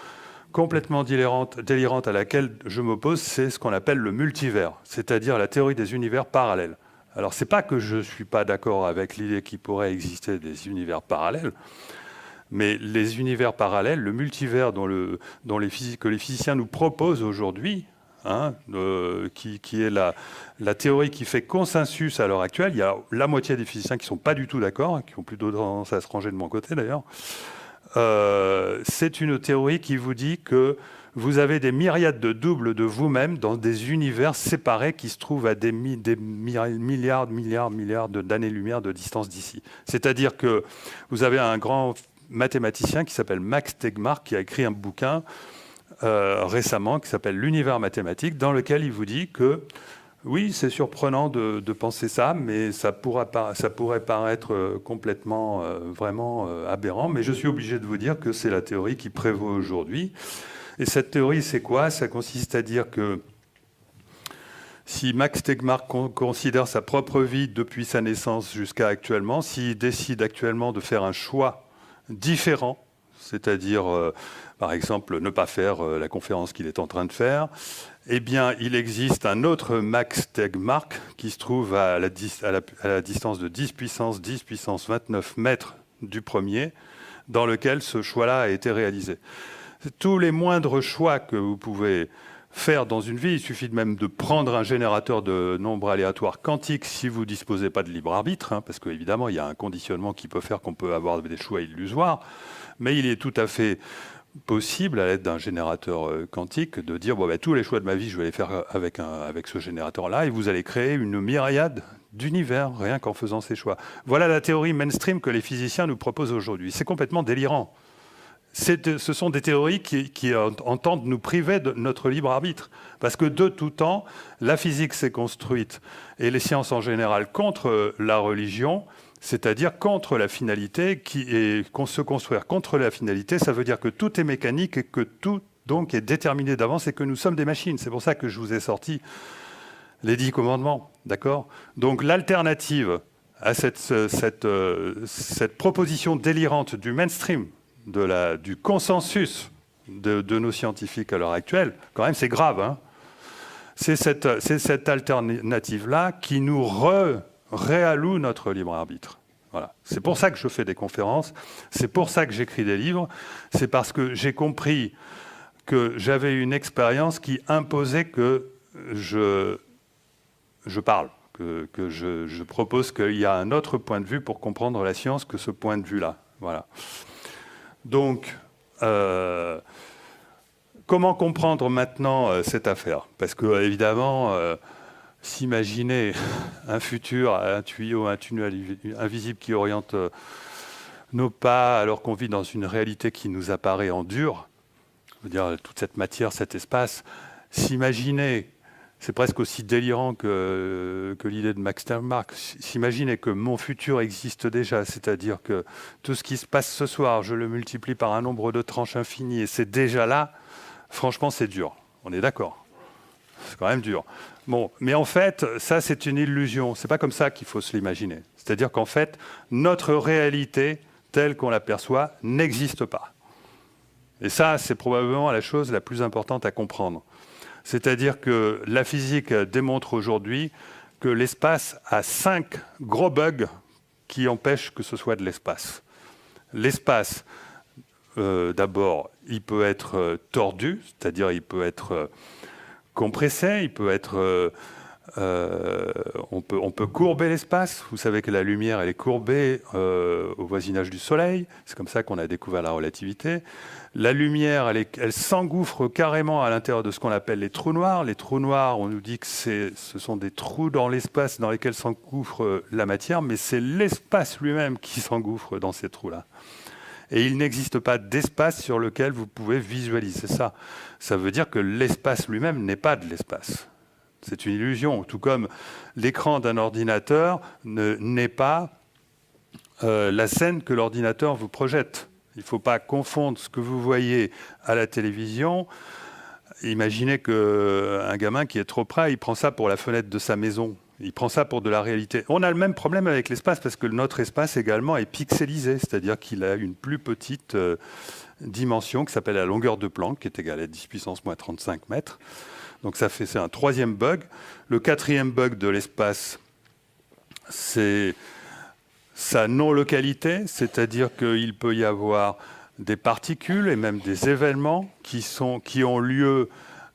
complètement délirante à laquelle je m'oppose, c'est ce qu'on appelle le multivers, c'est-à-dire la théorie des univers parallèles. Alors, c'est pas que je suis pas d'accord avec l'idée qu'il pourrait exister des univers parallèles, mais les univers parallèles, le multivers que les physiciens nous proposent aujourd'hui, hein, qui est la théorie qui fait consensus à l'heure actuelle, il y a la moitié des physiciens qui ne sont pas du tout d'accord, qui ont plutôt tendance à se ranger de mon côté d'ailleurs, c'est une théorie qui vous dit que vous avez des myriades de doubles de vous-même dans des univers séparés qui se trouvent à des milliards d'années-lumière de distance d'ici. C'est-à-dire que vous avez un grand mathématicien qui s'appelle Max Tegmark, qui a écrit un bouquin récemment qui s'appelle L'univers mathématique, dans lequel il vous dit que oui, c'est surprenant de penser ça, mais ça pourrait paraître complètement, vraiment aberrant, mais je suis obligé de vous dire que c'est la théorie qui prévaut aujourd'hui. Et cette théorie, c'est quoi? Ça consiste à dire que si Max Tegmark considère sa propre vie depuis sa naissance jusqu'à actuellement, s'il décide actuellement de faire un choix différent, c'est-à-dire, par exemple, ne pas faire la conférence qu'il est en train de faire, eh bien, il existe un autre Max Tegmark qui se trouve à la distance de 10 puissance 29 mètres du premier, dans lequel ce choix-là a été réalisé. Tous les moindres choix que vous pouvez faire dans une vie, il suffit même de prendre un générateur de nombres aléatoires quantiques si vous ne disposez pas de libre arbitre, hein, parce qu'évidemment, il y a un conditionnement qui peut faire qu'on peut avoir des choix illusoires, mais il est tout à fait possible, à l'aide d'un générateur quantique, de dire bon, ben, tous les choix de ma vie, je vais les faire avec ce générateur-là, et vous allez créer une myriade d'univers, rien qu'en faisant ces choix. Voilà la théorie mainstream que les physiciens nous proposent aujourd'hui. C'est complètement délirant. Ce sont des théories qui entendent nous priver de notre libre arbitre. Parce que de tout temps, la physique s'est construite, et les sciences en général, contre la religion, c'est-à-dire contre la finalité, se construire contre la finalité, ça veut dire que tout est mécanique et que tout donc est déterminé d'avance et que nous sommes des machines. C'est pour ça que je vous ai sorti les 10 commandements, d'accord? Donc l'alternative à cette proposition délirante du mainstream, du consensus de nos scientifiques à l'heure actuelle, quand même c'est grave, hein. C'est cette alternative-là qui nous réalloue notre libre arbitre. Voilà. C'est pour ça que je fais des conférences, c'est pour ça que j'écris des livres, c'est parce que j'ai compris que j'avais une expérience qui imposait que je parle, que je propose qu'il y a un autre point de vue pour comprendre la science que ce point de vue-là. Voilà. Donc, comment comprendre maintenant cette affaire? Parce que, évidemment, s'imaginer un futur, un tuyau, un tunnel invisible qui oriente nos pas alors qu'on vit dans une réalité qui nous apparaît en dur, je veux dire, toute cette matière, cet espace, s'imaginer, c'est presque aussi délirant que l'idée de Max Tegmark, s'imaginer que mon futur existe déjà, c'est-à-dire que tout ce qui se passe ce soir, je le multiplie par un nombre de tranches infini et c'est déjà là, franchement, c'est dur. On est d'accord. C'est quand même dur. Bon, mais en fait, ça, c'est une illusion. C'est pas comme ça qu'il faut se l'imaginer. C'est-à-dire qu'en fait, notre réalité, telle qu'on l'aperçoit, n'existe pas. Et ça, c'est probablement la chose la plus importante à comprendre. C'est-à-dire que la physique démontre aujourd'hui que l'espace a 5 gros bugs qui empêchent que ce soit de l'espace. L'espace, d'abord, il peut être tordu, c'est-à-dire il peut être compressé, il peut être, on peut courber l'espace. Vous savez que la lumière, elle est courbée au voisinage du Soleil. C'est comme ça qu'on a découvert la relativité. La lumière, elle s'engouffre carrément à l'intérieur de ce qu'on appelle les trous noirs. Les trous noirs, on nous dit que ce sont des trous dans l'espace dans lesquels s'engouffre la matière, mais c'est l'espace lui-même qui s'engouffre dans ces trous-là. Et il n'existe pas d'espace sur lequel vous pouvez visualiser ça. Ça veut dire que l'espace lui-même n'est pas de l'espace. C'est une illusion, tout comme l'écran d'un ordinateur n'est pas la scène que l'ordinateur vous projette. Il ne faut pas confondre ce que vous voyez à la télévision. Imaginez qu'un gamin qui est trop près, il prend ça pour la fenêtre de sa maison. Il prend ça pour de la réalité. On a le même problème avec l'espace parce que notre espace également est pixelisé, c'est-à-dire qu'il a une plus petite dimension qui s'appelle la longueur de Planck, qui est égale à 10 puissance moins 35 mètres. Donc c'est un troisième bug. Le quatrième bug de l'espace, c'est sa non-localité, c'est-à-dire qu'il peut y avoir des particules et même des événements qui ont lieu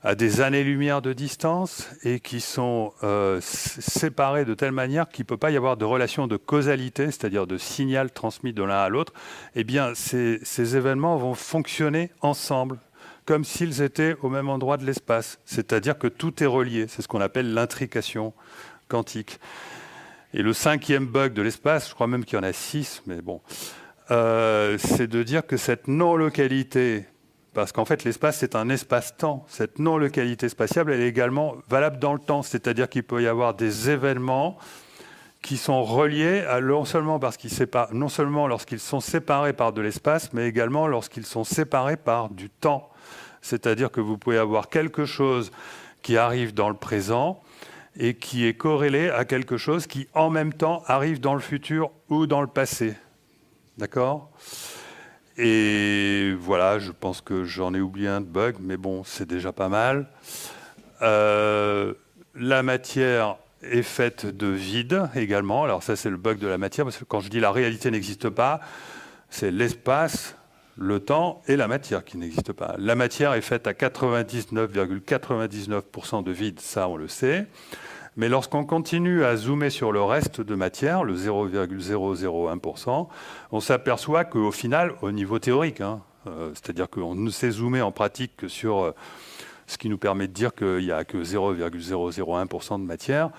à des années-lumière de distance et qui sont séparés de telle manière qu'il ne peut pas y avoir de relation de causalité, c'est-à-dire de signal transmis de l'un à l'autre. Eh bien, ces événements vont fonctionner ensemble, comme s'ils étaient au même endroit de l'espace. C'est-à-dire que tout est relié. C'est ce qu'on appelle l'intrication quantique. Et le cinquième bug de l'espace, je crois même qu'il y en a 6, mais bon, c'est de dire que cette non-localité, parce qu'en fait l'espace c'est un espace-temps, cette non-localité spatiale elle est également valable dans le temps, c'est-à-dire qu'il peut y avoir des événements qui sont reliés non seulement lorsqu'ils sont séparés par de l'espace, mais également lorsqu'ils sont séparés par du temps. C'est-à-dire que vous pouvez avoir quelque chose qui arrive dans le présent et qui est corrélé à quelque chose qui, en même temps, arrive dans le futur ou dans le passé. D'accord ? Et voilà, je pense que j'en ai oublié un de bug, mais bon, c'est déjà pas mal. La matière est faite de vide également. Alors ça, c'est le bug de la matière, parce que quand je dis la réalité n'existe pas, c'est l'espace, le temps et la matière qui n'existent pas. La matière est faite à 99,99% de vide, ça on le sait. Mais lorsqu'on continue à zoomer sur le reste de matière, le 0,001%, on s'aperçoit qu'au final, au niveau théorique, C'est-à-dire qu'on ne sait zoomer en pratique que sur ce qui nous permet de dire qu'il n'y a que 0,001% de matière.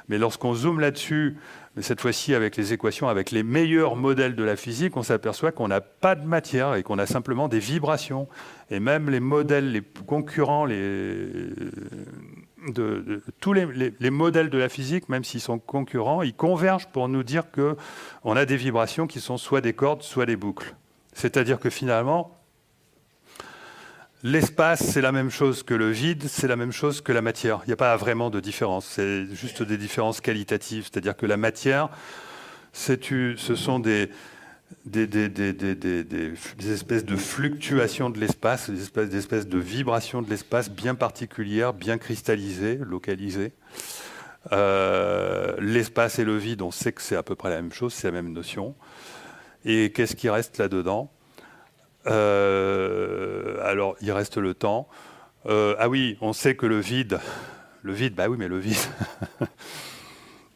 Mais lorsqu'on zoome là-dessus, mais cette fois-ci avec les équations, avec les meilleurs modèles de la physique, on s'aperçoit qu'on n'a pas de matière et qu'on a simplement des vibrations. Et même les modèles les concurrents, tous les modèles de la physique, même s'ils sont concurrents, ils convergent pour nous dire qu'on a des vibrations qui sont soit des cordes, soit des boucles. C'est-à-dire que finalement, l'espace, c'est la même chose que le vide, c'est la même chose que la matière. Il n'y a pas vraiment de différence, c'est juste des différences qualitatives. C'est-à-dire que la matière, ce sont des espèces de fluctuations de l'espace, des espèces de vibrations de l'espace bien particulières, bien cristallisées, localisées. L'espace et le vide, on sait que c'est à peu près la même chose, c'est la même notion. Et qu'est-ce qui reste là-dedans ? Alors, il reste le temps. Ah oui, on sait que le vide, bah oui, mais le vide.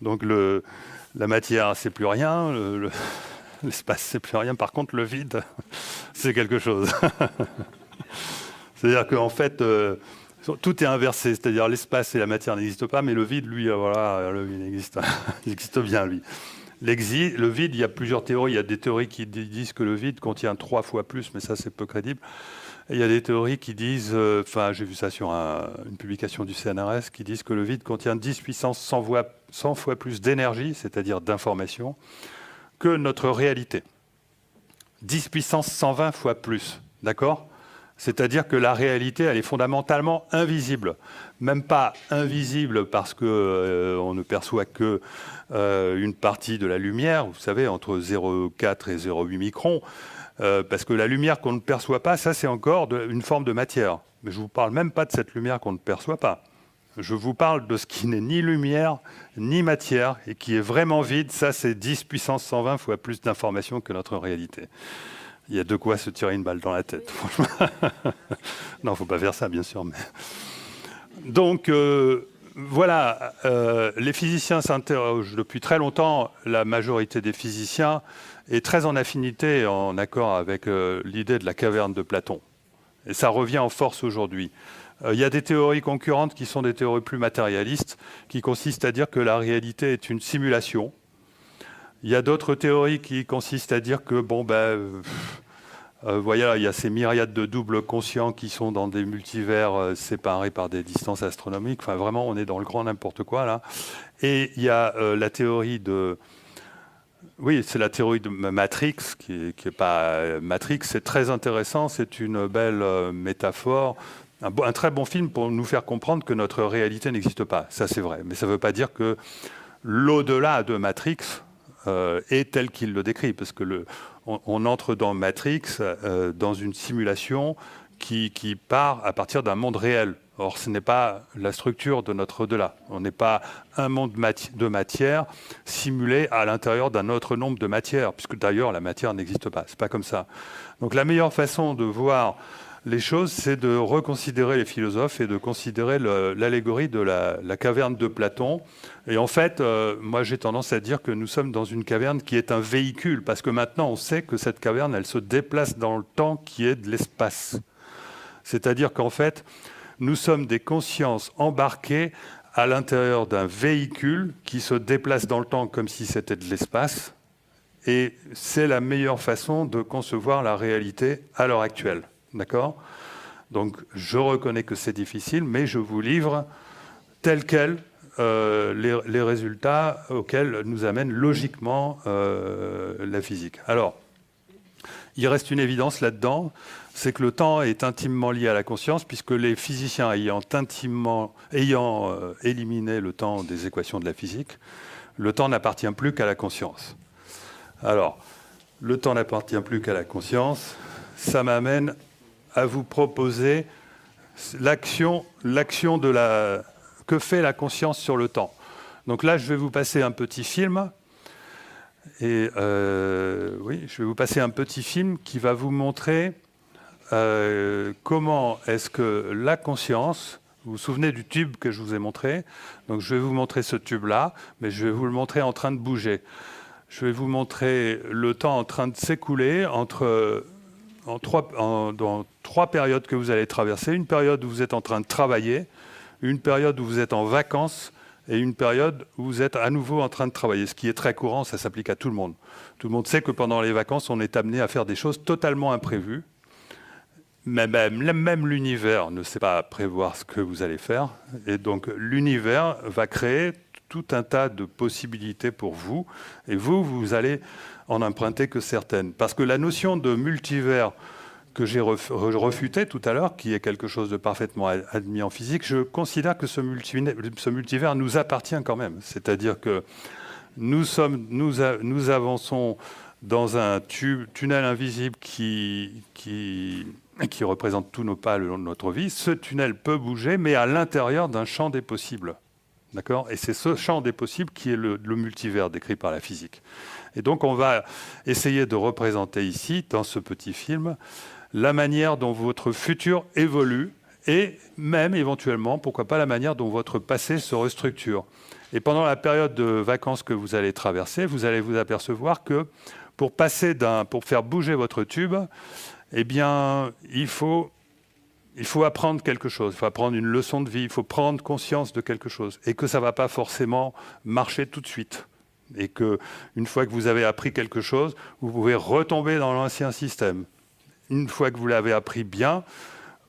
Donc la matière, c'est plus rien. L'espace, c'est plus rien. Par contre, le vide, c'est quelque chose. C'est-à-dire qu'en fait, tout est inversé. C'est-à-dire l'espace et la matière n'existent pas, mais le vide, lui, voilà, le vide existe. Il existe bien, lui. Le vide, il y a plusieurs théories. Il y a des théories qui disent que le vide contient 3 fois plus, mais ça, c'est peu crédible. Et il y a des théories qui disent, j'ai vu ça sur une publication du CNRS, qui disent que le vide contient 10 puissance 100 fois plus d'énergie, c'est-à-dire d'information, que notre réalité. 10 puissance 120 fois plus, d'accord ? C'est-à-dire que la réalité, elle est fondamentalement invisible. Même pas invisible parce qu'on ne perçoit que une partie de la lumière, vous savez, entre 0,4 et 0,8 microns, parce que la lumière qu'on ne perçoit pas, ça c'est encore une forme de matière. Mais je ne vous parle même pas de cette lumière qu'on ne perçoit pas. Je vous parle de ce qui n'est ni lumière, ni matière, et qui est vraiment vide. Ça, c'est 10 puissance 120 fois plus d'informations que notre réalité. Il y a de quoi se tirer une balle dans la tête, franchement. Non, il ne faut pas faire ça, bien sûr. Mais... Donc, voilà, les physiciens s'interrogent depuis très longtemps. La majorité des physiciens est très en affinité, en accord avec l'idée de la caverne de Platon. Et ça revient en force aujourd'hui. Il y a des théories concurrentes qui sont des théories plus matérialistes, qui consistent à dire que la réalité est une simulation. Il y a d'autres théories qui consistent à dire que, voilà, il y a ces myriades de doubles conscients qui sont dans des multivers séparés par des distances astronomiques. Enfin, vraiment, on est dans le grand n'importe quoi, là. Et il y a la théorie de... Oui, c'est la théorie de Matrix, qui est pas Matrix. C'est très intéressant, c'est une belle métaphore. Un très bon film pour nous faire comprendre que notre réalité n'existe pas. Ça, c'est vrai. Mais ça ne veut pas dire que l'au-delà de Matrix est tel qu'il le décrit. Parce que on entre dans Matrix, dans une simulation qui part à partir d'un monde réel. Or, ce n'est pas la structure de notre au-delà. On n'est pas un monde de matière simulé à l'intérieur d'un autre nombre de matières, puisque d'ailleurs, la matière n'existe pas. Ce n'est pas comme ça. Donc, la meilleure façon de voir les choses, c'est de reconsidérer les philosophes et de considérer l'allégorie de la caverne de Platon. Et en fait, moi j'ai tendance à dire que nous sommes dans une caverne qui est un véhicule, parce que maintenant on sait que cette caverne, elle se déplace dans le temps qui est de l'espace. C'est-à-dire qu'en fait, nous sommes des consciences embarquées à l'intérieur d'un véhicule qui se déplace dans le temps comme si c'était de l'espace. Et c'est la meilleure façon de concevoir la réalité à l'heure actuelle. D'accord ? Donc, je reconnais que c'est difficile, mais je vous livre tel quel les résultats auxquels nous amène logiquement la physique. Alors, il reste une évidence là-dedans, c'est que le temps est intimement lié à la conscience, puisque les physiciens ayant éliminé le temps des équations de la physique, le temps n'appartient plus qu'à la conscience. Alors, le temps n'appartient plus qu'à la conscience, ça m'amène à vous proposer l'action de que fait la conscience sur le temps. Donc là, je vais vous passer un petit film. Et oui, je vais vous passer un petit film qui va vous montrer comment est-ce que la conscience... Vous vous souvenez du tube que je vous ai montré? Donc je vais vous montrer ce tube-là, mais je vais vous le montrer en train de bouger. Je vais vous montrer le temps en train de s'écouler entre dans 3 périodes que vous allez traverser. Une période où vous êtes en train de travailler, une période où vous êtes en vacances et une période où vous êtes à nouveau en train de travailler. Ce qui est très courant, ça s'applique à tout le monde. Tout le monde sait que pendant les vacances, on est amené à faire des choses totalement imprévues. Mais même l'univers ne sait pas prévoir ce que vous allez faire. Et donc l'univers va créer tout un tas de possibilités pour vous. Et vous allez en emprunter que certaines. Parce que la notion de multivers que j'ai refuté tout à l'heure, qui est quelque chose de parfaitement admis en physique, je considère que ce multivers nous appartient quand même. C'est-à-dire que nous avançons dans un tunnel invisible qui représente tous nos pas le long de notre vie. Ce tunnel peut bouger, mais à l'intérieur d'un champ des possibles. D'accord ? Et c'est ce champ des possibles qui est le multivers décrit par la physique. Et donc on va essayer de représenter ici, dans ce petit film, la manière dont votre futur évolue et même éventuellement, pourquoi pas, la manière dont votre passé se restructure. Et pendant la période de vacances que vous allez traverser, vous allez vous apercevoir que pour faire bouger votre tube, eh bien, il faut apprendre quelque chose, il faut apprendre une leçon de vie, il faut prendre conscience de quelque chose, et que ça ne va pas forcément marcher tout de suite. Et qu'une fois que vous avez appris quelque chose, vous pouvez retomber dans l'ancien système. Une fois que vous l'avez appris bien,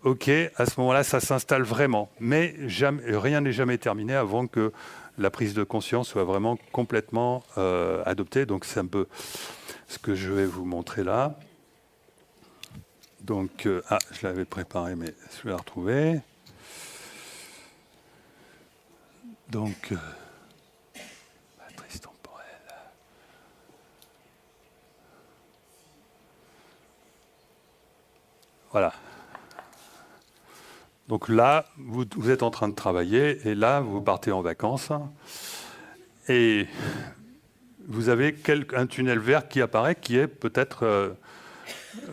ok, à ce moment-là, ça s'installe vraiment. Mais rien n'est jamais terminé avant que la prise de conscience soit vraiment complètement adoptée. Donc c'est un peu ce que je vais vous montrer là. Donc, je l'avais préparé, mais je vais la retrouver. Donc, matrice temporelle. Voilà. Donc là, vous êtes en train de travailler, et là, vous partez en vacances, et vous avez un tunnel vert qui apparaît, qui est peut-être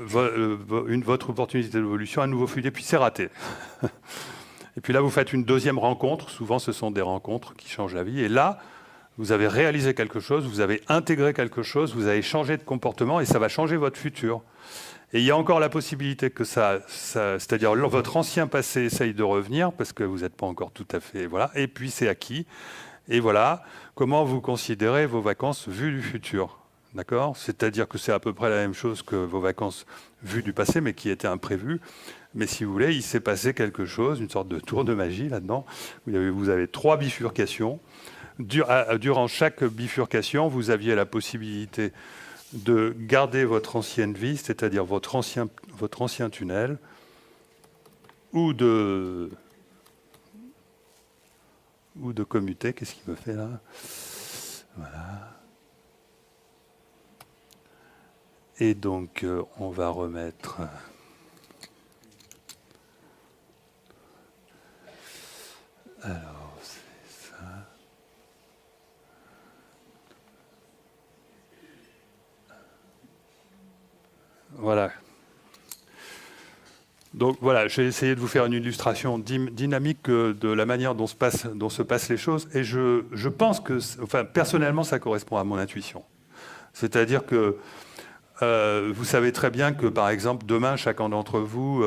votre opportunité d'évolution, un nouveau fusil, et puis c'est raté. Et puis là, vous faites une deuxième rencontre. Souvent, ce sont des rencontres qui changent la vie. Et là, vous avez réalisé quelque chose, vous avez intégré quelque chose, vous avez changé de comportement, et ça va changer votre futur. Et il y a encore la possibilité que c'est-à-dire votre ancien passé essaye de revenir, parce que vous n'êtes pas encore tout à fait... Voilà. Et puis c'est acquis. Et voilà, comment vous considérez vos vacances vues du futur. D'accord ? C'est-à-dire que c'est à peu près la même chose que vos vacances vues du passé, mais qui étaient imprévues. Mais si vous voulez, il s'est passé quelque chose, une sorte de tour de magie là-dedans. Vous avez 3 bifurcations. Durant chaque bifurcation, vous aviez la possibilité de garder votre ancienne vie, c'est-à-dire votre ancien tunnel, ou de commuter. Qu'est-ce qu'il me fait là ? Voilà. Et donc, on va remettre... Alors, c'est ça. Voilà. Donc voilà, j'ai essayé de vous faire une illustration dynamique de la manière dont se passent les choses. Et je pense que, enfin, personnellement, ça correspond à mon intuition. C'est-à-dire que vous savez très bien que, par exemple, demain, chacun d'entre vous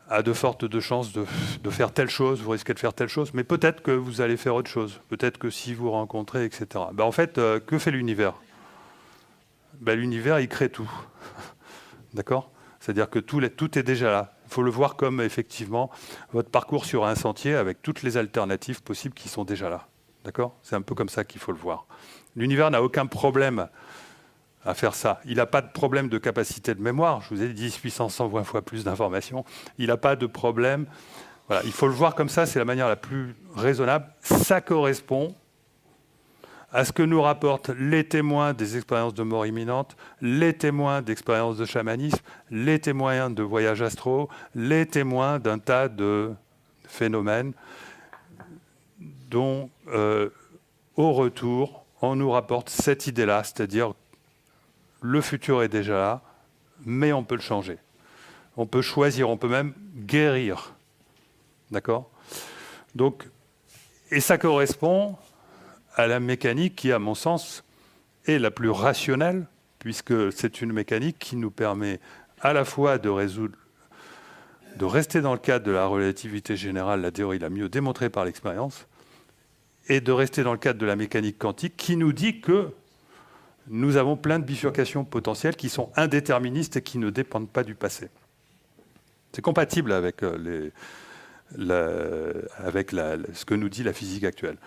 a de fortes chances de faire telle chose, vous risquez de faire telle chose, mais peut-être que vous allez faire autre chose. Peut-être que si vous rencontrez, etc. En fait, que fait l'univers ? L'univers, il crée tout. D'accord ? C'est-à-dire que tout est déjà là. Il faut le voir comme, effectivement, votre parcours sur un sentier avec toutes les alternatives possibles qui sont déjà là. D'accord ? C'est un peu comme ça qu'il faut le voir. L'univers n'a aucun problème à faire ça. Il n'a pas de problème de capacité de mémoire. Je vous ai dit 10 puissance 120 fois plus d'informations. Il n'a pas de problème. Voilà. Il faut le voir comme ça, c'est la manière la plus raisonnable. Ça correspond à ce que nous rapportent les témoins des expériences de mort imminente, les témoins d'expériences de chamanisme, les témoins de voyages astraux, les témoins d'un tas de phénomènes dont, au retour, on nous rapporte cette idée-là, c'est-à-dire le futur est déjà là, mais on peut le changer. On peut choisir, on peut même guérir. D'accord ? Donc, et ça correspond à la mécanique qui, à mon sens, est la plus rationnelle, puisque c'est une mécanique qui nous permet à la fois de rester dans le cadre de la relativité générale, la théorie la mieux démontrée par l'expérience, et de rester dans le cadre de la mécanique quantique qui nous dit que nous avons plein de bifurcations potentielles qui sont indéterministes et qui ne dépendent pas du passé. C'est compatible avec, ce que nous dit la physique actuelle.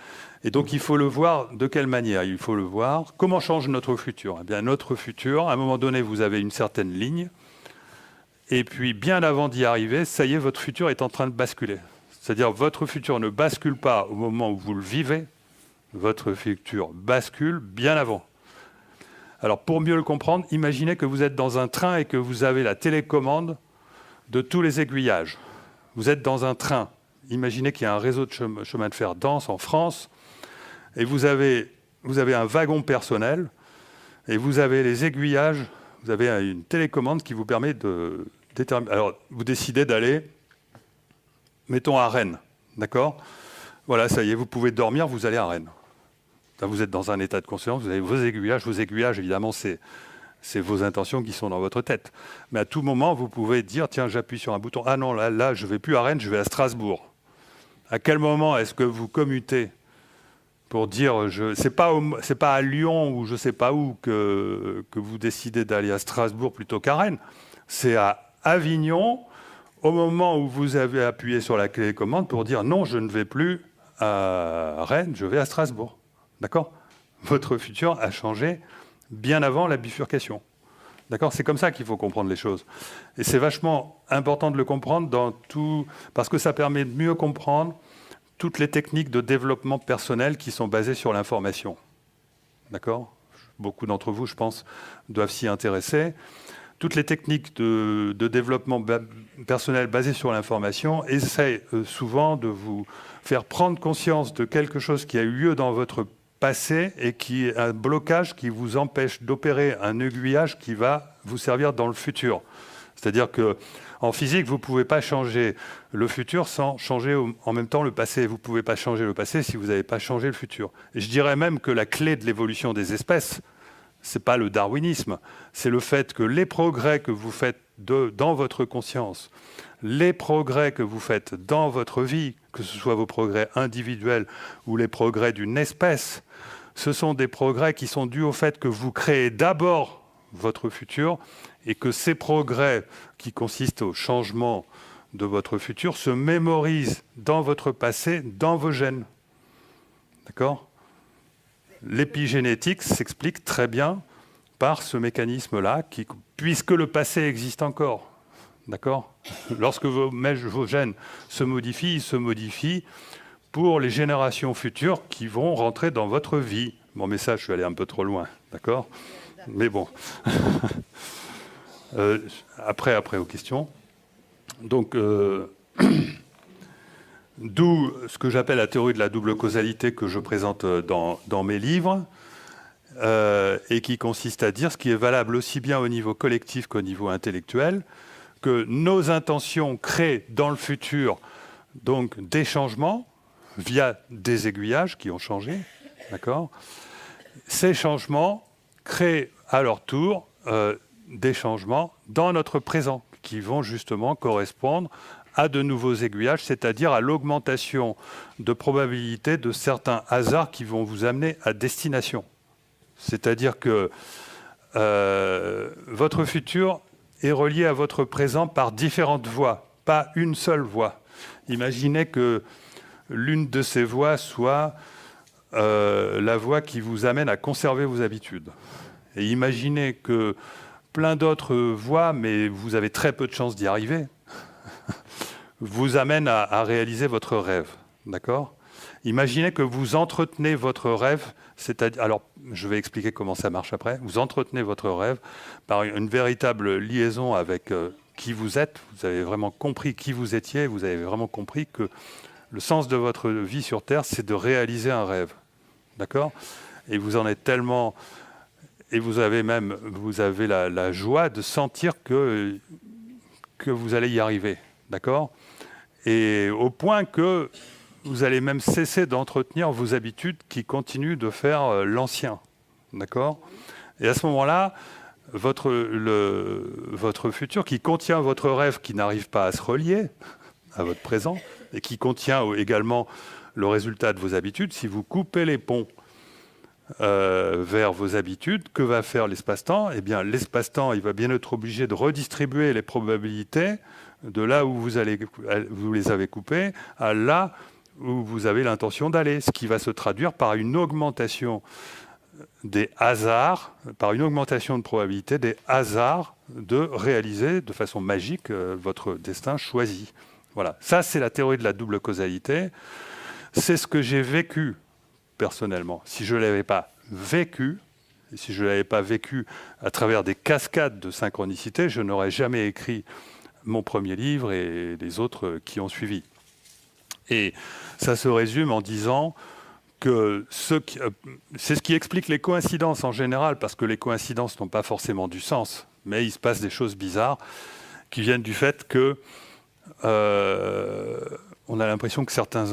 Et donc il faut le voir de quelle manière? Il faut le voir comment change notre futur. Eh bien, notre futur, à un moment donné, vous avez une certaine ligne, et puis bien avant d'y arriver, ça y est, votre futur est en train de basculer. C'est-à-dire votre futur ne bascule pas au moment où vous le vivez, votre futur bascule bien avant. Alors pour mieux le comprendre, imaginez que vous êtes dans un train et que vous avez la télécommande de tous les aiguillages. Vous êtes dans un train. Imaginez qu'il y a un réseau de chemin de fer dense en France et vous avez un wagon personnel et vous avez les aiguillages, vous avez une télécommande qui vous permet de déterminer. Alors vous décidez d'aller, mettons, à Rennes, d'accord? Voilà, ça y est, vous pouvez dormir, vous allez à Rennes. Là, vous êtes dans un état de conscience, vous avez vos aiguillages, évidemment, c'est vos intentions qui sont dans votre tête. Mais à tout moment, vous pouvez dire, tiens, j'appuie sur un bouton, ah non, là, je ne vais plus à Rennes, je vais à Strasbourg. À quel moment est-ce que vous commutez pour dire, c'est pas à Lyon ou je ne sais pas où que vous décidez d'aller à Strasbourg plutôt qu'à Rennes. C'est à Avignon, au moment où vous avez appuyé sur la télécommande pour dire, non, je ne vais plus à Rennes, je vais à Strasbourg. D'accord? Votre futur a changé bien avant la bifurcation. D'accord? C'est comme ça qu'il faut comprendre les choses. Et c'est vachement important de le comprendre parce que ça permet de mieux comprendre toutes les techniques de développement personnel qui sont basées sur l'information. D'accord? Beaucoup d'entre vous, je pense, doivent s'y intéresser. Toutes les techniques de développement personnel basées sur l'information essaient souvent de vous faire prendre conscience de quelque chose qui a eu lieu dans votre passé et qui est un blocage qui vous empêche d'opérer un aiguillage qui va vous servir dans le futur. C'est-à-dire qu'en physique, vous ne pouvez pas changer le futur sans changer en même temps le passé. Vous ne pouvez pas changer le passé si vous n'avez pas changé le futur. Et je dirais même que la clé de l'évolution des espèces, ce n'est pas le darwinisme, c'est le fait que les progrès que vous faites dans votre conscience, les progrès que vous faites dans votre vie, que ce soit vos progrès individuels ou les progrès d'une espèce, ce sont des progrès qui sont dus au fait que vous créez d'abord votre futur et que ces progrès qui consistent au changement de votre futur se mémorisent dans votre passé, dans vos gènes. D'accord ? L'épigénétique s'explique très bien par ce mécanisme-là, puisque le passé existe encore. D'accord ? Lorsque vos gènes se modifient, ils se modifient pour les générations futures qui vont rentrer dans votre vie. Bon, mais ça, je suis allé un peu trop loin, d'accord ? Mais bon. Après aux questions. Donc, d'où ce que j'appelle la théorie de la double causalité que je présente dans mes livres, et qui consiste à dire ce qui est valable aussi bien au niveau collectif qu'au niveau intellectuel, que nos intentions créent dans le futur donc des changements via des aiguillages qui ont changé, d'accord ? Ces changements créent à leur tour des changements dans notre présent qui vont justement correspondre à de nouveaux aiguillages, c'est-à-dire à l'augmentation de probabilité de certains hasards qui vont vous amener à destination. C'est-à-dire que votre futur est relié à votre présent par différentes voies, pas une seule voie. Imaginez que l'une de ces voies soit la voie qui vous amène à conserver vos habitudes. Et imaginez que plein d'autres voies, mais vous avez très peu de chances d'y arriver, vous amènent à réaliser votre rêve. D'accord ? Imaginez que vous entretenez votre rêve, c'est-à-dire, alors je vais expliquer comment ça marche après, vous entretenez votre rêve par une véritable liaison avec qui vous êtes, vous avez vraiment compris qui vous étiez, vous avez vraiment compris que le sens de votre vie sur Terre, c'est de réaliser un rêve. D'accord ? Et vous en êtes tellement... Et vous avez la joie de sentir que vous allez y arriver. D'accord ? Et au point que vous allez même cesser d'entretenir vos habitudes qui continuent de faire l'ancien. D'accord ? Et à ce moment-là, votre futur, qui contient votre rêve qui n'arrive pas à se relier à votre présent, et qui contient également le résultat de vos habitudes. Si vous coupez les ponts vers vos habitudes, que va faire l'espace-temps? Eh bien, l'espace-temps, il va bien être obligé de redistribuer les probabilités de là où vous les avez coupées à là où vous avez l'intention d'aller, ce qui va se traduire par une augmentation des hasards, par une augmentation de probabilité des hasards de réaliser de façon magique votre destin choisi. Voilà, ça c'est la théorie de la double causalité. C'est ce que j'ai vécu personnellement. Si je ne l'avais pas vécu, et si je ne l'avais pas vécu à travers des cascades de synchronicité, je n'aurais jamais écrit mon premier livre et les autres qui ont suivi. Et ça se résume en disant que c'est ce qui explique les coïncidences en général, parce que les coïncidences n'ont pas forcément du sens, mais il se passe des choses bizarres qui viennent du fait que on a l'impression que certains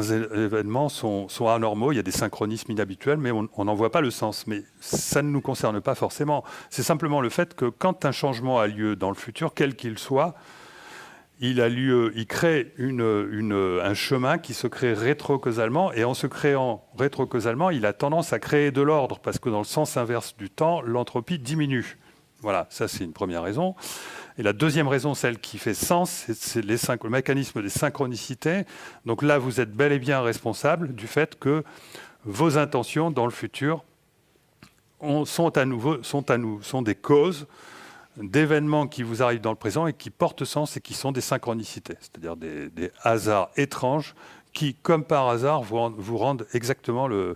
événements sont anormaux, il y a des synchronismes inhabituels, mais on n'en voit pas le sens. Mais ça ne nous concerne pas forcément. C'est simplement le fait que quand un changement a lieu dans le futur, quel qu'il soit, il crée un chemin qui se crée rétrocausalement, et en se créant rétrocausalement, il a tendance à créer de l'ordre, parce que dans le sens inverse du temps, l'entropie diminue. Voilà, ça c'est une première raison. Et la deuxième raison, celle qui fait sens, c'est le mécanisme des synchronicités. Donc là, vous êtes bel et bien responsable du fait que vos intentions dans le futur sont des causes d'événements qui vous arrivent dans le présent et qui portent sens et qui sont des synchronicités, c'est-à-dire des hasards étranges qui, comme par hasard, vous rendent exactement le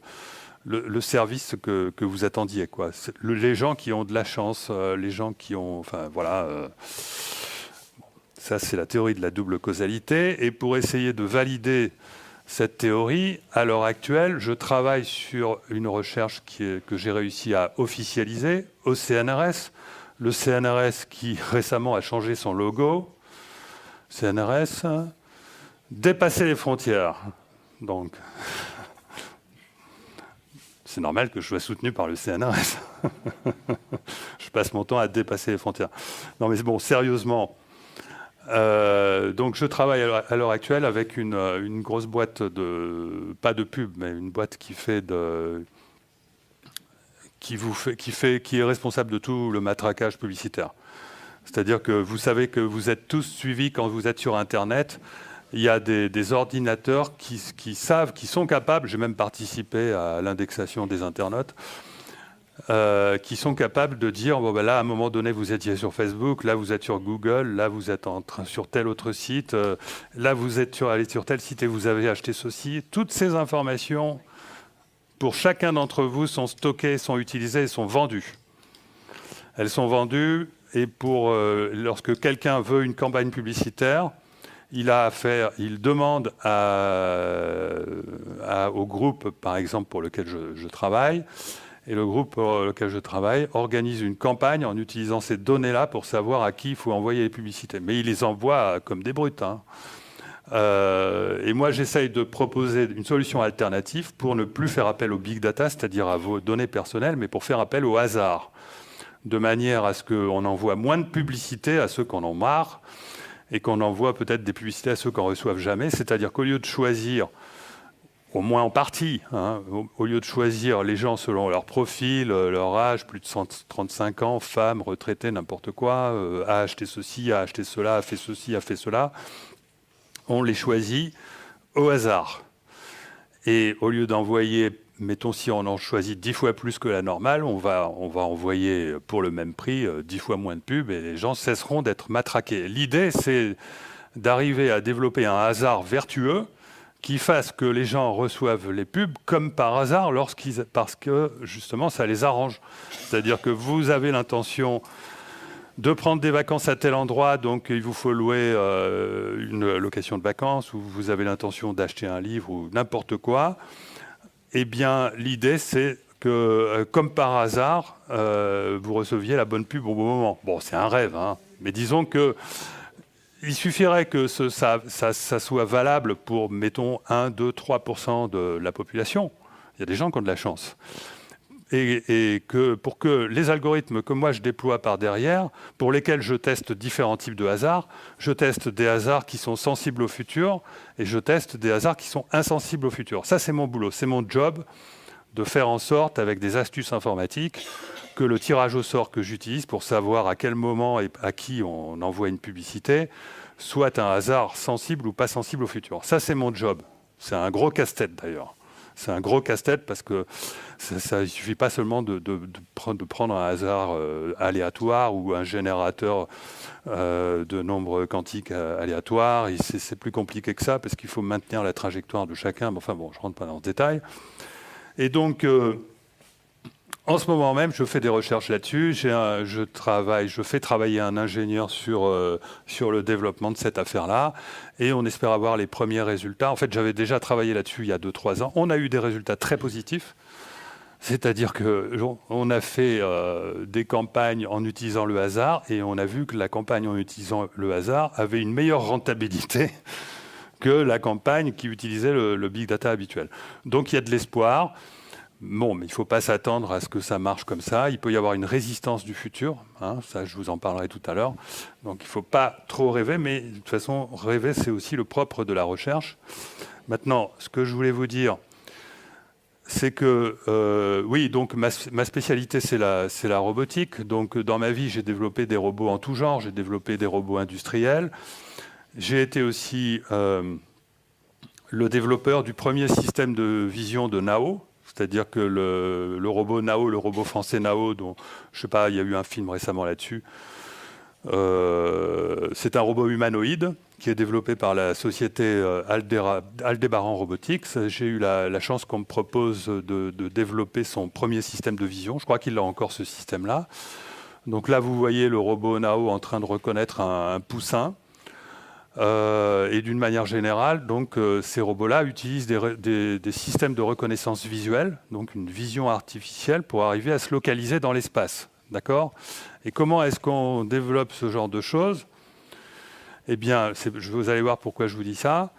service que vous attendiez, quoi. Les gens qui ont de la chance, les gens qui ont... Enfin, voilà. Ça, c'est la théorie de la double causalité. Et pour essayer de valider cette théorie, à l'heure actuelle, je travaille sur une recherche que j'ai réussi à officialiser au CNRS. Le CNRS qui récemment a changé son logo. CNRS, dépasser les frontières. Donc... c'est normal que je sois soutenu par le CNRS. Je passe mon temps à dépasser les frontières. Non mais bon, sérieusement. Donc je travaille à l'heure actuelle avec une grosse boîte pas de pub, mais une boîte qui est responsable de tout le matraquage publicitaire. C'est-à-dire que vous savez que vous êtes tous suivis quand vous êtes sur Internet. Il y a des ordinateurs qui sont capables, j'ai même participé à l'indexation des internautes, qui sont capables de dire, bon, ben là, à un moment donné, vous étiez sur Facebook, là, vous êtes sur Google, là, vous êtes sur tel autre site, là, vous êtes allé sur tel site et vous avez acheté ceci. Toutes ces informations, pour chacun d'entre vous, sont stockées, sont utilisées et sont vendues. Elles sont vendues et lorsque quelqu'un veut une campagne publicitaire, il demande au groupe, par exemple, pour lequel je travaille, et le groupe pour lequel je travaille organise une campagne en utilisant ces données-là pour savoir à qui il faut envoyer les publicités. Mais il les envoie comme des brutes, hein. Et moi, j'essaye de proposer une solution alternative pour ne plus faire appel au big data, c'est-à-dire à vos données personnelles, mais pour faire appel au hasard, de manière à ce qu'on envoie moins de publicités à ceux qui en ont marre, et qu'on envoie peut-être des publicités à ceux qui n'en reçoivent jamais. C'est-à-dire qu'au lieu de choisir, au moins en partie, hein, au lieu de choisir les gens selon leur profil, leur âge, plus de 135 ans, femmes, retraités, n'importe quoi, a acheté ceci, a acheté cela, a fait ceci, a fait cela, on les choisit au hasard. Et au lieu d'envoyer, mettons si on en choisit 10 fois plus que la normale, on va envoyer pour le même prix 10 fois moins de pubs et les gens cesseront d'être matraqués. L'idée, c'est d'arriver à développer un hasard vertueux qui fasse que les gens reçoivent les pubs comme par hasard parce que justement ça les arrange. C'est-à-dire que vous avez l'intention de prendre des vacances à tel endroit, donc il vous faut louer une location de vacances, ou vous avez l'intention d'acheter un livre ou n'importe quoi. Eh bien, l'idée, c'est que, comme par hasard, vous receviez la bonne pub au bon moment. Bon, c'est un rêve, hein, mais disons que il suffirait que ça soit valable pour, mettons, 1, 2, 3% de la population. Il y a des gens qui ont de la chance. et que pour que les algorithmes que moi je déploie par derrière, pour lesquels je teste différents types de hasards, je teste des hasards qui sont sensibles au futur et je teste des hasards qui sont insensibles au futur. Ça, c'est mon boulot, c'est mon job de faire en sorte, avec des astuces informatiques, que le tirage au sort que j'utilise pour savoir à quel moment et à qui on envoie une publicité soit un hasard sensible ou pas sensible au futur. Ça, c'est mon job. C'est un gros casse-tête d'ailleurs. C'est un gros casse-tête parce que ça ne suffit pas seulement de prendre un hasard aléatoire ou un générateur de nombres quantiques aléatoires. C'est plus compliqué que ça parce qu'il faut maintenir la trajectoire de chacun. Mais enfin bon, je ne rentre pas dans le détail. Et donc, en ce moment même, je fais des recherches là-dessus. Je fais travailler un ingénieur sur le développement de cette affaire-là. Et on espère avoir les premiers résultats. En fait, j'avais déjà travaillé là-dessus il y a 2-3 ans. On a eu des résultats très positifs. C'est-à-dire qu'on a fait des campagnes en utilisant le hasard et on a vu que la campagne en utilisant le hasard avait une meilleure rentabilité que la campagne qui utilisait le big data habituel. Donc il y a de l'espoir. Bon, mais il ne faut pas s'attendre à ce que ça marche comme ça. Il peut y avoir une résistance du futur. Hein, ça, je vous en parlerai tout à l'heure. Donc il ne faut pas trop rêver, mais de toute façon, rêver, c'est aussi le propre de la recherche. Maintenant, ce que je voulais vous dire, c'est que, oui, donc ma spécialité, c'est la robotique. Donc dans ma vie, j'ai développé des robots en tout genre. J'ai développé des robots industriels. J'ai été aussi le développeur du premier système de vision de Nao. C'est-à-dire que le robot Nao, le robot français Nao, dont, je ne sais pas, il y a eu un film récemment là-dessus, c'est un robot humanoïde qui est développé par la société Aldébaran Robotics. J'ai eu la chance qu'on me propose de développer son premier système de vision. Je crois qu'il a encore ce système-là. Donc là, vous voyez le robot Nao en train de reconnaître un poussin. Et d'une manière générale, donc, ces robots-là utilisent des systèmes de reconnaissance visuelle, donc une vision artificielle, pour arriver à se localiser dans l'espace. D'accord ? Et comment est-ce qu'on développe ce genre de choses ? Eh bien, vous allez voir pourquoi je vous dis ça.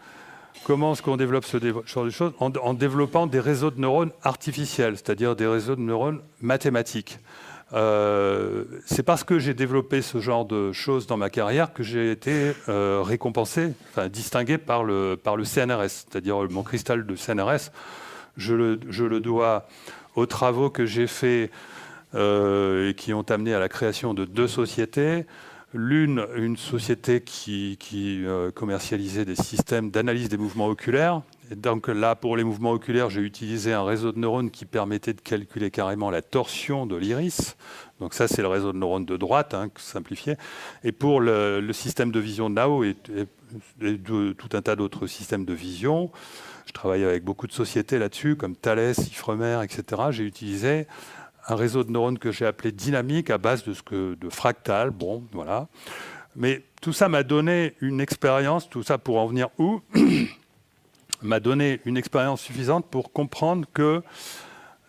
Comment est-ce qu'on développe ce genre de choses ? En développant des réseaux de neurones artificiels, c'est-à-dire des réseaux de neurones mathématiques. C'est parce que j'ai développé ce genre de choses dans ma carrière que j'ai été récompensé, enfin distingué par le CNRS, c'est-à-dire mon cristal de CNRS. Je le dois aux travaux que j'ai faits et qui ont amené à la création de 2 sociétés. L'une, une société qui commercialisait des systèmes d'analyse des mouvements oculaires. Et donc là, pour les mouvements oculaires, j'ai utilisé un réseau de neurones qui permettait de calculer carrément la torsion de l'iris. Donc ça, c'est le réseau de neurones de droite, hein, simplifié. Et pour le système de vision de Nao et tout un tas d'autres systèmes de vision, je travaille avec beaucoup de sociétés là-dessus, comme Thales, Ifremer, etc. J'ai utilisé un réseau de neurones que j'ai appelé dynamique à base de fractal. Bon, voilà. Mais tout ça m'a donné une expérience, tout ça pour en venir où m'a donné une expérience suffisante pour comprendre que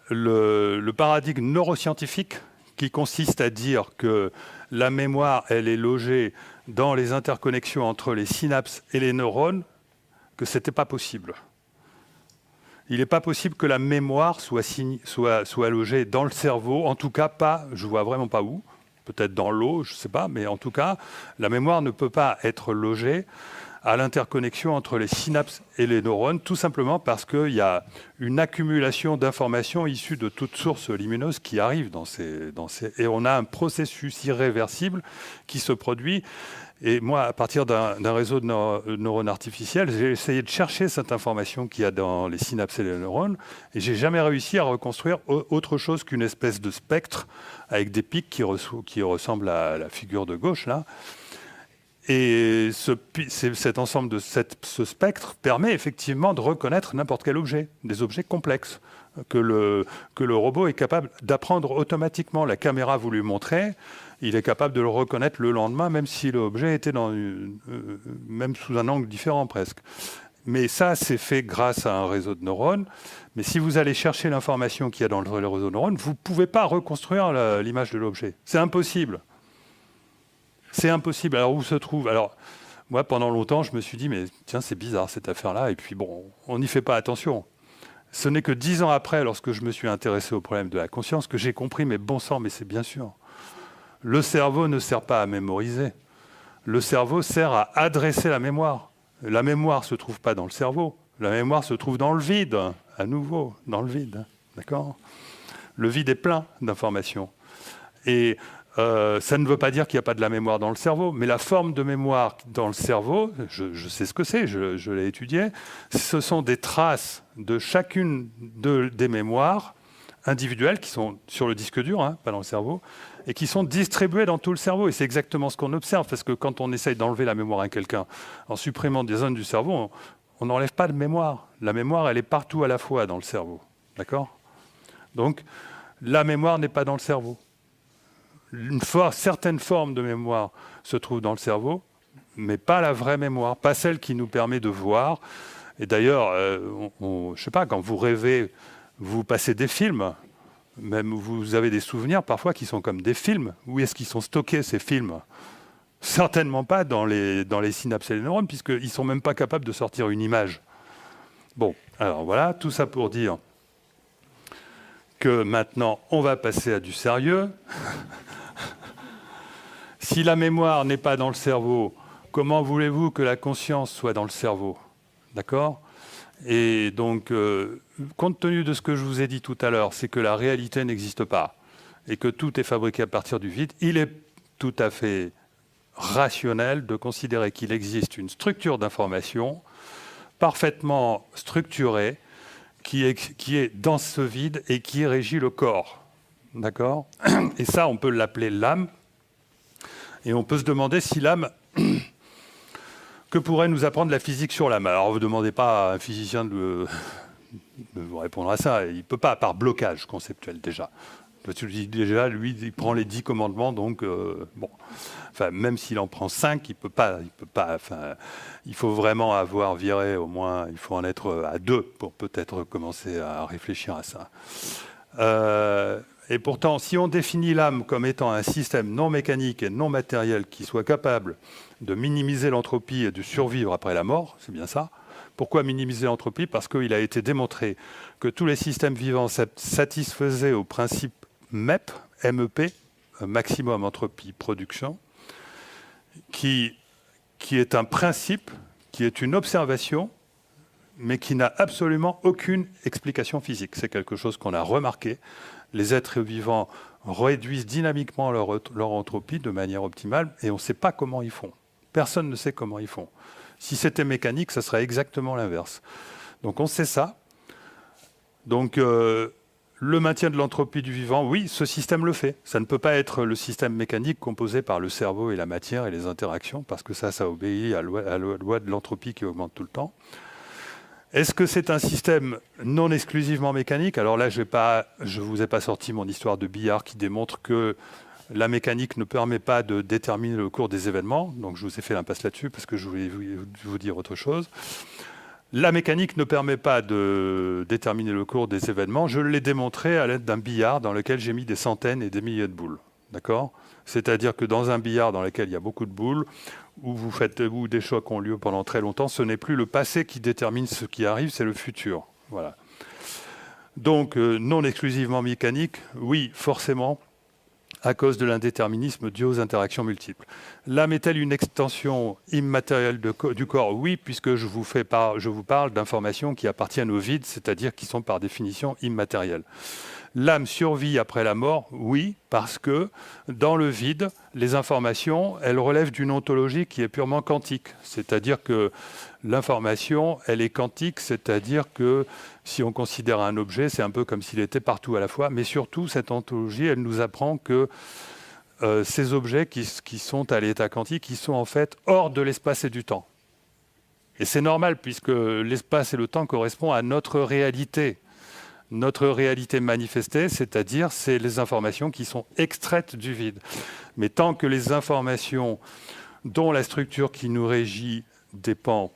le paradigme neuroscientifique qui consiste à dire que la mémoire, elle est logée dans les interconnexions entre les synapses et les neurones, que ce n'était pas possible. Il n'est pas possible que la mémoire soit logée dans le cerveau, en tout cas pas, je ne vois vraiment pas où, peut-être dans l'eau, je ne sais pas, mais en tout cas, la mémoire ne peut pas être logée à l'interconnexion entre les synapses et les neurones, tout simplement parce qu'il y a une accumulation d'informations issues de toutes sources lumineuses qui arrivent et on a un processus irréversible qui se produit. Et moi, à partir d'un réseau de neurones artificiels, j'ai essayé de chercher cette information qu'il y a dans les synapses et les neurones, et j'ai jamais réussi à reconstruire autre chose qu'une espèce de spectre avec des pics qui ressemblent à la figure de gauche, là. Et cet ensemble de ce spectre permet effectivement de reconnaître n'importe quel objet, des objets complexes, que le robot est capable d'apprendre automatiquement. La caméra vous lui montrait, il est capable de le reconnaître le lendemain, même si l'objet était même sous un angle différent presque. Mais ça, c'est fait grâce à un réseau de neurones. Mais si vous allez chercher l'information qu'il y a dans le réseau de neurones, vous ne pouvez pas reconstruire l'image de l'objet. C'est impossible. C'est impossible. Alors, où se trouve ? Alors, moi, pendant longtemps, je me suis dit, mais tiens, c'est bizarre cette affaire-là. Et puis, bon, on n'y fait pas attention. Ce n'est que 10 ans après, lorsque je me suis intéressé au problème de la conscience, que j'ai compris, mais bon sang, mais c'est bien sûr. Le cerveau ne sert pas à mémoriser. Le cerveau sert à adresser la mémoire. La mémoire ne se trouve pas dans le cerveau. La mémoire se trouve dans le vide, à nouveau, dans le vide. D'accord ? Le vide est plein d'informations. Et ça ne veut pas dire qu'il n'y a pas de la mémoire dans le cerveau, mais la forme de mémoire dans le cerveau, je sais ce que c'est, je l'ai étudié, ce sont des traces de chacune des mémoires individuelles qui sont sur le disque dur, hein, pas dans le cerveau, et qui sont distribuées dans tout le cerveau. Et c'est exactement ce qu'on observe, parce que quand on essaye d'enlever la mémoire à quelqu'un en supprimant des zones du cerveau, on n'enlève pas de mémoire. La mémoire, elle est partout à la fois dans le cerveau. D'accord ? Donc, la mémoire n'est pas dans le cerveau. Certaines formes de mémoire se trouvent dans le cerveau, mais pas la vraie mémoire, pas celle qui nous permet de voir. Et d'ailleurs, je ne sais pas, quand vous rêvez, vous passez des films, même vous avez des souvenirs parfois qui sont comme des films. Où est-ce qu'ils sont stockés, ces films ? Certainement pas dans les synapses et les neurones, puisqu'ils ne sont même pas capables de sortir une image. Bon, alors voilà, tout ça pour dire que maintenant, on va passer à du sérieux. Si la mémoire n'est pas dans le cerveau, comment voulez-vous que la conscience soit dans le cerveau ? D'accord ? Et donc, compte tenu de ce que je vous ai dit tout à l'heure, c'est que la réalité n'existe pas et que tout est fabriqué à partir du vide, il est tout à fait rationnel de considérer qu'il existe une structure d'information parfaitement structurée qui est dans ce vide et qui régit le corps. D'accord ? Et ça, on peut l'appeler l'âme. Et on peut se demander si l'âme... que pourrait nous apprendre la physique sur l'âme ? Alors, vous ne demandez pas à un physicien de vous répondre à ça. Il ne peut pas, par blocage conceptuel, déjà. Déjà, lui, il prend les 10 commandements, donc, bon... Enfin, même s'il en prend 5, il peut pas. Enfin, il faut vraiment avoir viré au moins. Il faut en être à 2 pour peut-être commencer à réfléchir à ça. Et pourtant, si on définit l'âme comme étant un système non mécanique et non matériel qui soit capable de minimiser l'entropie et de survivre après la mort, c'est bien ça. Pourquoi minimiser l'entropie ? Parce qu'il a été démontré que tous les systèmes vivants satisfaisaient au principe MEP, MEP, maximum entropie production, qui est un principe, qui est une observation, mais qui n'a absolument aucune explication physique. C'est quelque chose qu'on a remarqué. Les êtres vivants réduisent dynamiquement leur entropie de manière optimale et on ne sait pas comment ils font. Personne ne sait comment ils font. Si c'était mécanique, ça serait exactement l'inverse. Donc on sait ça. Donc le maintien de l'entropie du vivant, oui, ce système le fait. Ça ne peut pas être le système mécanique composé par le cerveau et la matière et les interactions, parce que ça obéit à la loi de l'entropie qui augmente tout le temps. Est-ce que c'est un système non exclusivement mécanique ? Alors là, je ne vous ai pas sorti mon histoire de billard qui démontre que la mécanique ne permet pas de déterminer le cours des événements. Donc je vous ai fait l'impasse là-dessus parce que je voulais vous dire autre chose. La mécanique ne permet pas de déterminer le cours des événements. Je l'ai démontré à l'aide d'un billard dans lequel j'ai mis des centaines et des milliers de boules. D'accord ? C'est-à-dire que dans un billard dans lequel il y a beaucoup de boules, où des chocs ont lieu pendant très longtemps, ce n'est plus le passé qui détermine ce qui arrive, c'est le futur. Voilà. Donc, non exclusivement mécanique, oui, forcément, à cause de l'indéterminisme dû aux interactions multiples. L'âme est-elle une extension immatérielle du corps ? Oui, puisque je vous parle d'informations qui appartiennent au vide, c'est-à-dire qui sont par définition immatérielles. L'âme survit après la mort, oui, parce que dans le vide, les informations, elles relèvent d'une ontologie qui est purement quantique. C'est-à-dire que l'information, elle est quantique, c'est-à-dire que si on considère un objet, c'est un peu comme s'il était partout à la fois. Mais surtout, cette ontologie, elle nous apprend que ces objets qui sont à l'état quantique, ils sont en fait hors de l'espace et du temps. Et c'est normal, puisque l'espace et le temps correspondent à notre réalité. Notre réalité manifestée, c'est-à-dire c'est les informations qui sont extraites du vide. Mais tant que les informations dont la structure qui nous régit dépend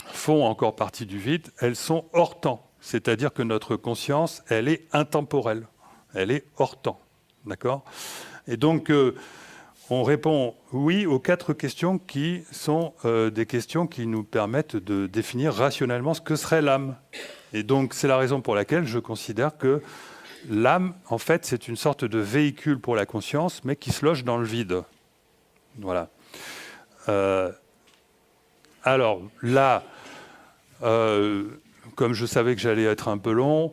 font encore partie du vide, elles sont hors temps. C'est-à-dire que notre conscience, elle est intemporelle. Elle est hors temps. D'accord ? Et donc, on répond oui aux 4 questions qui sont des questions qui nous permettent de définir rationnellement ce que serait l'âme. Et donc, c'est la raison pour laquelle je considère que l'âme, en fait, c'est une sorte de véhicule pour la conscience, mais qui se loge dans le vide. Voilà. Alors là, comme je savais que j'allais être un peu long,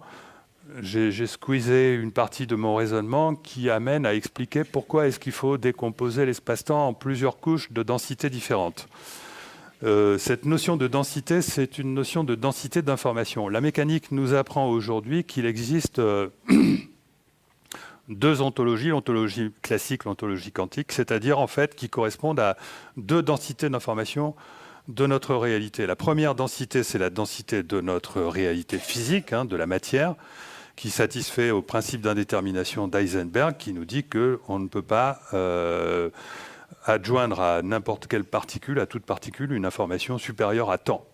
j'ai squeezé une partie de mon raisonnement qui amène à expliquer pourquoi est-ce qu'il faut décomposer l'espace-temps en plusieurs couches de densité différentes. Cette notion de densité, c'est une notion de densité d'information. La mécanique nous apprend aujourd'hui qu'il existe deux ontologies, l'ontologie classique, l'ontologie quantique, c'est-à-dire en fait qui correspondent à deux densités d'information de notre réalité. La première densité, c'est la densité de notre réalité physique, de la matière, qui satisfait au principe d'indétermination d'Heisenberg, qui nous dit qu'on ne peut pas adjoindre à n'importe quelle particule, à toute particule, une information supérieure à temps.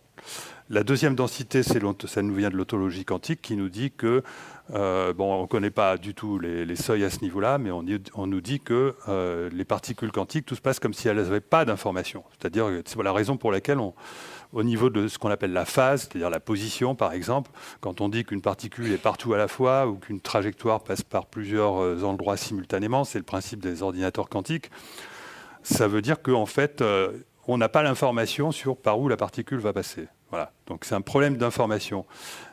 La deuxième densité, ça nous vient de l'autologie quantique, qui nous dit que, on ne connaît pas du tout les seuils à ce niveau-là, mais on nous dit que les particules quantiques, tout se passe comme si elles n'avaient pas d'information. C'est-à-dire, c'est la raison pour laquelle, au niveau de ce qu'on appelle la phase, c'est-à-dire la position, par exemple, quand on dit qu'une particule est partout à la fois ou qu'une trajectoire passe par plusieurs endroits simultanément, c'est le principe des ordinateurs quantiques, ça veut dire qu'en fait, on n'a pas l'information sur par où la particule va passer. Voilà. Donc c'est un problème d'information.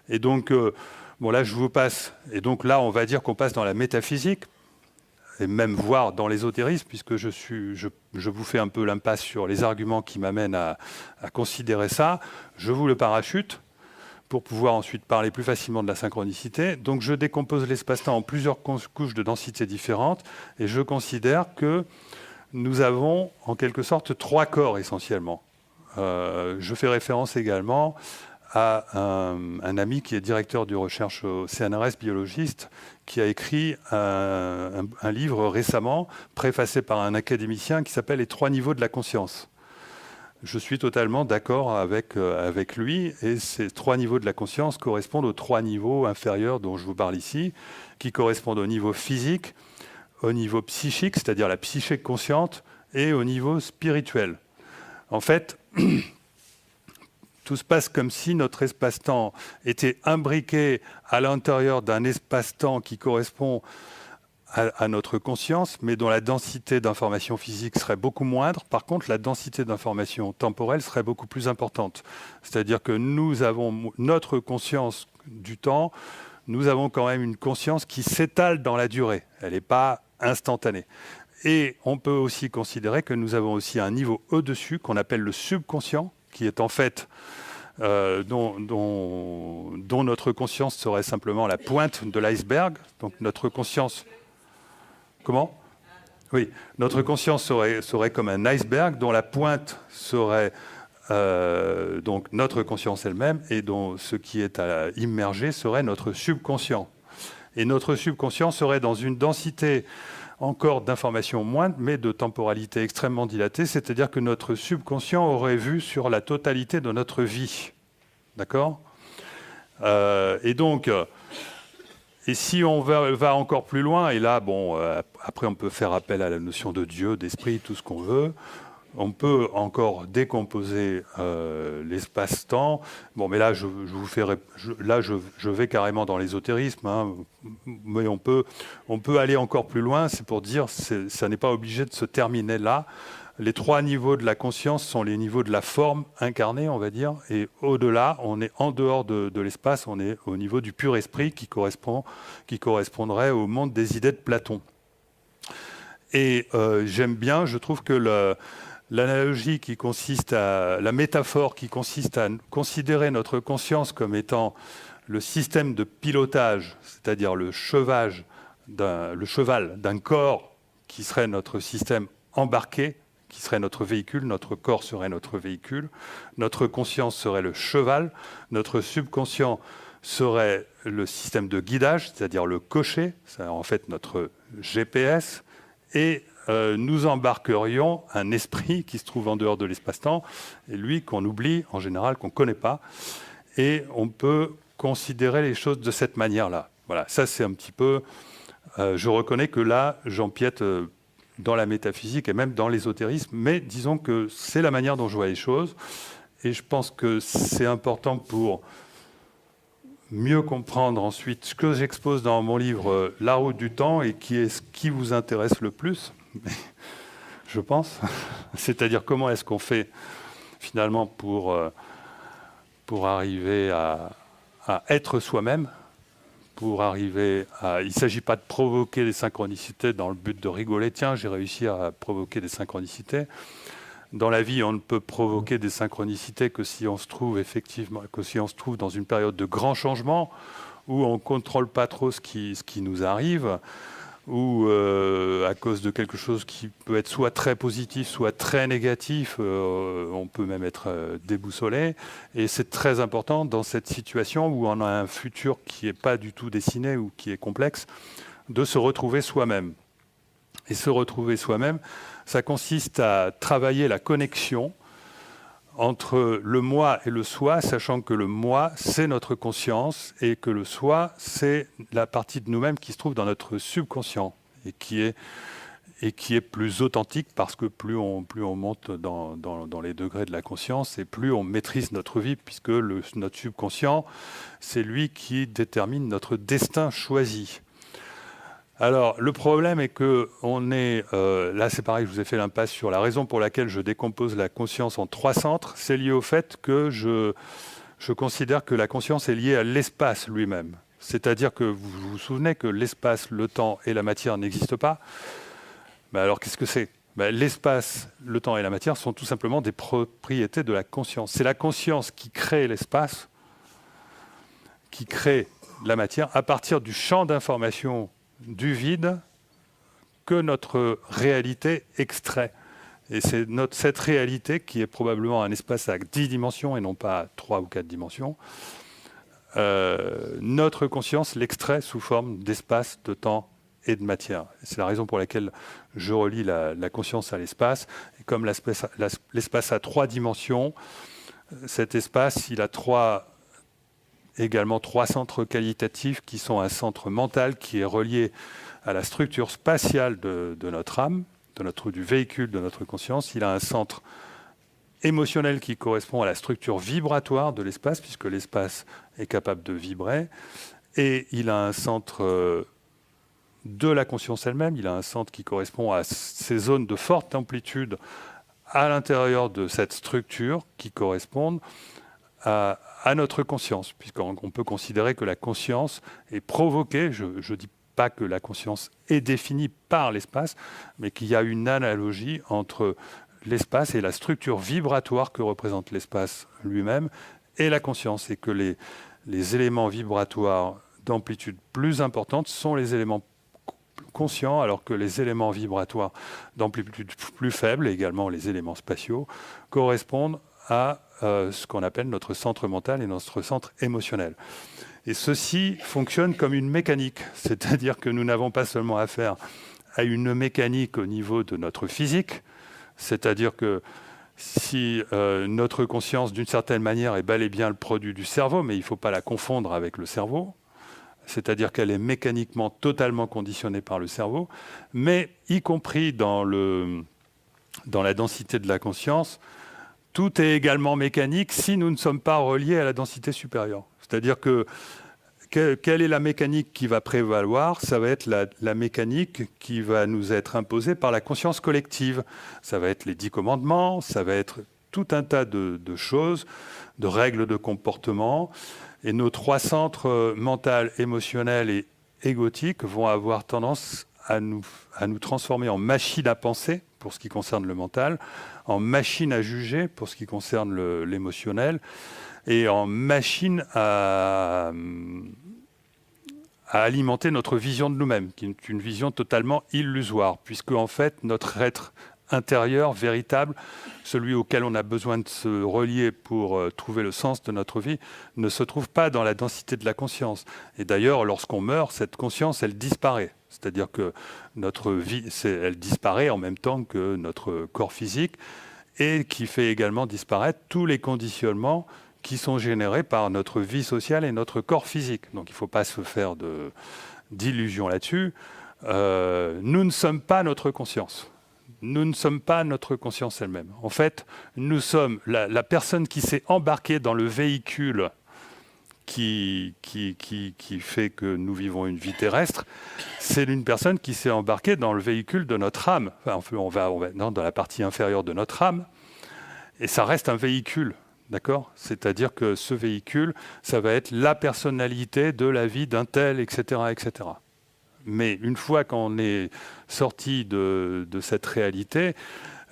Et donc, là, je vous passe. Et donc là, on va dire qu'on passe dans la métaphysique, et même voire dans l'ésotérisme, puisque je vous fais un peu l'impasse sur les arguments qui m'amènent à considérer ça. Je vous le parachute pour pouvoir ensuite parler plus facilement de la synchronicité. Donc je décompose l'espace-temps en plusieurs couches de densité différentes, et je considère que nous avons en quelque sorte trois corps essentiellement. Je fais référence également à un ami qui est directeur de recherche au CNRS, biologiste, qui a écrit un livre récemment, préfacé par un académicien, qui s'appelle « Les trois niveaux de la conscience ». Je suis totalement d'accord avec lui, et ces trois niveaux de la conscience correspondent aux trois niveaux inférieurs dont je vous parle ici, qui correspondent au niveau physique, au niveau psychique, c'est-à-dire la psyché consciente, et au niveau spirituel. En fait, tout se passe comme si notre espace-temps était imbriqué à l'intérieur d'un espace-temps qui correspond à notre conscience, mais dont la densité d'information physique serait beaucoup moindre. Par contre, la densité d'information temporelle serait beaucoup plus importante. C'est-à-dire que nous avons notre conscience du temps, nous avons quand même une conscience qui s'étale dans la durée. Elle n'est pas instantanée. Et on peut aussi considérer que nous avons aussi un niveau au-dessus qu'on appelle le subconscient, qui est en fait dont notre conscience serait simplement la pointe de l'iceberg. Donc notre conscience... Comment ? Oui, notre conscience serait comme un iceberg dont la pointe serait donc notre conscience elle-même, et dont ce qui est immergé serait notre subconscient. Et notre subconscient serait dans une densité encore d'informations moindres, mais de temporalité extrêmement dilatée, c'est-à-dire que notre subconscient aurait vu sur la totalité de notre vie. D'accord ? Et donc, et si on va encore plus loin, et là, après on peut faire appel à la notion de Dieu, d'esprit, tout ce qu'on veut, on peut encore décomposer l'espace-temps. Bon, mais là, je vais carrément dans l'ésotérisme, mais on peut aller encore plus loin. C'est pour dire, ça n'est pas obligé de se terminer là. Les trois niveaux de la conscience sont les niveaux de la forme incarnée, on va dire, et au-delà, on est en dehors de l'espace, on est au niveau du pur esprit qui correspondrait au monde des idées de Platon. Et j'aime bien, je trouve que l'analogie qui consiste la métaphore qui consiste à considérer notre conscience comme étant le système de pilotage, c'est-à-dire le cheval d'un corps qui serait notre système embarqué, qui serait notre véhicule, notre corps serait notre véhicule, notre conscience serait le cheval, notre subconscient serait le système de guidage, c'est-à-dire le cocher, c'est en fait notre GPS, et nous embarquerions un esprit qui se trouve en dehors de l'espace-temps, et lui qu'on oublie, en général, qu'on ne connaît pas, et on peut considérer les choses de cette manière-là. Voilà, ça c'est un petit peu... je reconnais que là, j'empiète dans la métaphysique et même dans l'ésotérisme, mais disons que c'est la manière dont je vois les choses, et je pense que c'est important pour mieux comprendre ensuite ce que j'expose dans mon livre La route du temps et qui est ce qui vous intéresse le plus, je pense. C'est-à-dire comment est-ce qu'on fait finalement pour arriver à être soi-même, pour arriver à... Il ne s'agit pas de provoquer des synchronicités dans le but de rigoler. Tiens, j'ai réussi à provoquer des synchronicités. Dans la vie, on ne peut provoquer des synchronicités que si on se trouve effectivement, que si on se trouve dans une période de grand changement, où on ne contrôle pas trop ce qui nous arrive, ou à cause de quelque chose qui peut être soit très positif, soit très négatif, on peut même être déboussolé. Et c'est très important dans cette situation où on a un futur qui n'est pas du tout dessiné ou qui est complexe, de se retrouver soi-même. Et se retrouver soi-même, ça consiste à travailler la connexion entre le moi et le soi, sachant que le moi, c'est notre conscience et que le soi, c'est la partie de nous-mêmes qui se trouve dans notre subconscient et qui est plus authentique parce que plus on monte dans les degrés de la conscience et plus on maîtrise notre vie, puisque notre subconscient, c'est lui qui détermine notre destin choisi. Alors, le problème est que là c'est pareil, je vous ai fait l'impasse sur la raison pour laquelle je décompose la conscience en 3 centres. C'est lié au fait que je considère que la conscience est liée à l'espace lui-même. C'est-à-dire que vous vous souvenez que l'espace, le temps et la matière n'existent pas. Alors, qu'est-ce que c'est ? L'espace, le temps et la matière sont tout simplement des propriétés de la conscience. C'est la conscience qui crée l'espace, qui crée la matière à partir du champ d'information du vide que notre réalité extrait. Et c'est cette réalité qui est probablement un espace à 10 dimensions et non pas à 3 ou 4 dimensions. Notre conscience l'extrait sous forme d'espace, de temps et de matière. C'est la raison pour laquelle je relie la conscience à l'espace. Et comme l'espace a 3 dimensions, cet espace, il a également 3 centres qualitatifs qui sont un centre mental qui est relié à la structure spatiale de notre âme, du véhicule de notre conscience. Il a un centre émotionnel qui correspond à la structure vibratoire de l'espace, puisque l'espace est capable de vibrer. Et il a un centre de la conscience elle-même, il a un centre qui correspond à ces zones de forte amplitude à l'intérieur de cette structure qui correspondent à notre conscience, puisqu'on peut considérer que la conscience est provoquée, je ne dis pas que la conscience est définie par l'espace, mais qu'il y a une analogie entre l'espace et la structure vibratoire que représente l'espace lui-même et la conscience, et que les éléments vibratoires d'amplitude plus importante sont les éléments conscients, alors que les éléments vibratoires d'amplitude plus faible, et également les éléments spatiaux, correspondent à ce qu'on appelle notre centre mental et notre centre émotionnel. Et ceci fonctionne comme une mécanique, c'est-à-dire que nous n'avons pas seulement affaire à une mécanique au niveau de notre physique, c'est-à-dire que si notre conscience, d'une certaine manière, est bel et bien le produit du cerveau, mais il ne faut pas la confondre avec le cerveau, c'est-à-dire qu'elle est mécaniquement totalement conditionnée par le cerveau, mais y compris dans la densité de la conscience, tout est également mécanique si nous ne sommes pas reliés à la densité supérieure. C'est-à-dire que quelle est la mécanique qui va prévaloir ? Ça va être la mécanique qui va nous être imposée par la conscience collective. Ça va être les 10 commandements, ça va être tout un tas de choses, de règles de comportement. Et nos 3 centres mental, émotionnel et égotique vont avoir tendance à nous transformer en machine à penser, pour ce qui concerne le mental, en machine à juger, pour ce qui concerne l'émotionnel, et en machine à alimenter notre vision de nous-mêmes, qui est une vision totalement illusoire, puisque en fait, notre être intérieur, véritable, celui auquel on a besoin de se relier pour trouver le sens de notre vie, ne se trouve pas dans la densité de la conscience. Et d'ailleurs, lorsqu'on meurt, cette conscience, elle disparaît. C'est-à-dire que notre vie, elle disparaît en même temps que notre corps physique, et qui fait également disparaître tous les conditionnements qui sont générés par notre vie sociale et notre corps physique. Donc il ne faut pas se faire d'illusions là-dessus. Nous ne sommes pas notre conscience. Nous ne sommes pas notre conscience elle-même. En fait, nous sommes la personne qui s'est embarquée dans le véhicule qui fait que nous vivons une vie terrestre, c'est une personne qui s'est embarquée dans le véhicule de notre âme. Enfin, on va dans la partie inférieure de notre âme, et ça reste un véhicule, d'accord ? C'est-à-dire que ce véhicule, ça va être la personnalité de la vie d'un tel, etc., etc. Mais une fois qu'on est sorti de cette réalité,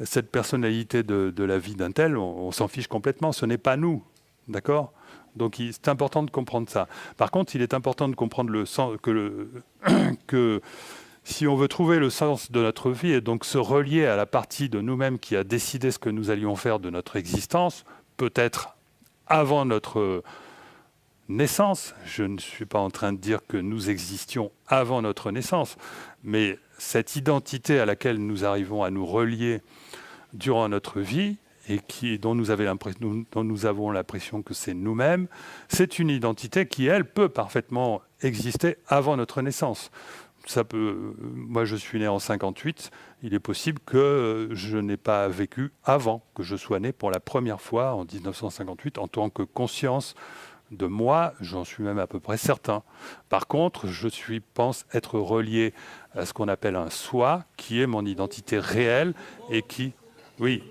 cette personnalité de la vie d'un tel, on s'en fiche complètement, ce n'est pas nous, d'accord ? Donc c'est important de comprendre ça. Par contre, il est important de comprendre le sens, que si on veut trouver le sens de notre vie et donc se relier à la partie de nous-mêmes qui a décidé ce que nous allions faire de notre existence, peut-être avant notre naissance, je ne suis pas en train de dire que nous existions avant notre naissance, mais cette identité à laquelle nous arrivons à nous relier durant notre vie, et dont nous avons l'impression que c'est nous-mêmes, c'est une identité qui, elle, peut parfaitement exister avant notre naissance. Moi, je suis né en 58, il est possible que je n'ai pas vécu avant, que je sois né pour la première fois en 1958 en tant que conscience de moi, j'en suis même à peu près certain. Par contre, pense être relié à ce qu'on appelle un soi, qui est mon identité réelle et qui... Oui.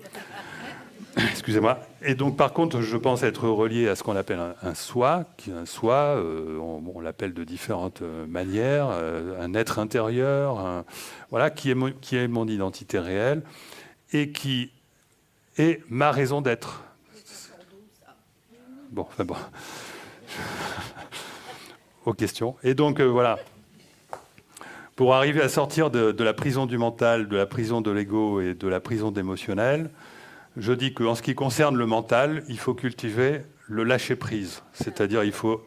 Excusez-moi. Et donc, par contre, je pense être relié à ce qu'on appelle un soi, on l'appelle de différentes manières, un être intérieur, voilà, qui est mon identité réelle et qui est ma raison d'être. Bon. Aux questions. Et donc, voilà. Pour arriver à sortir de la prison du mental, de la prison de l'ego et de la prison d'émotionnel, je dis qu'en ce qui concerne le mental, il faut cultiver le lâcher-prise. C'est-à-dire il faut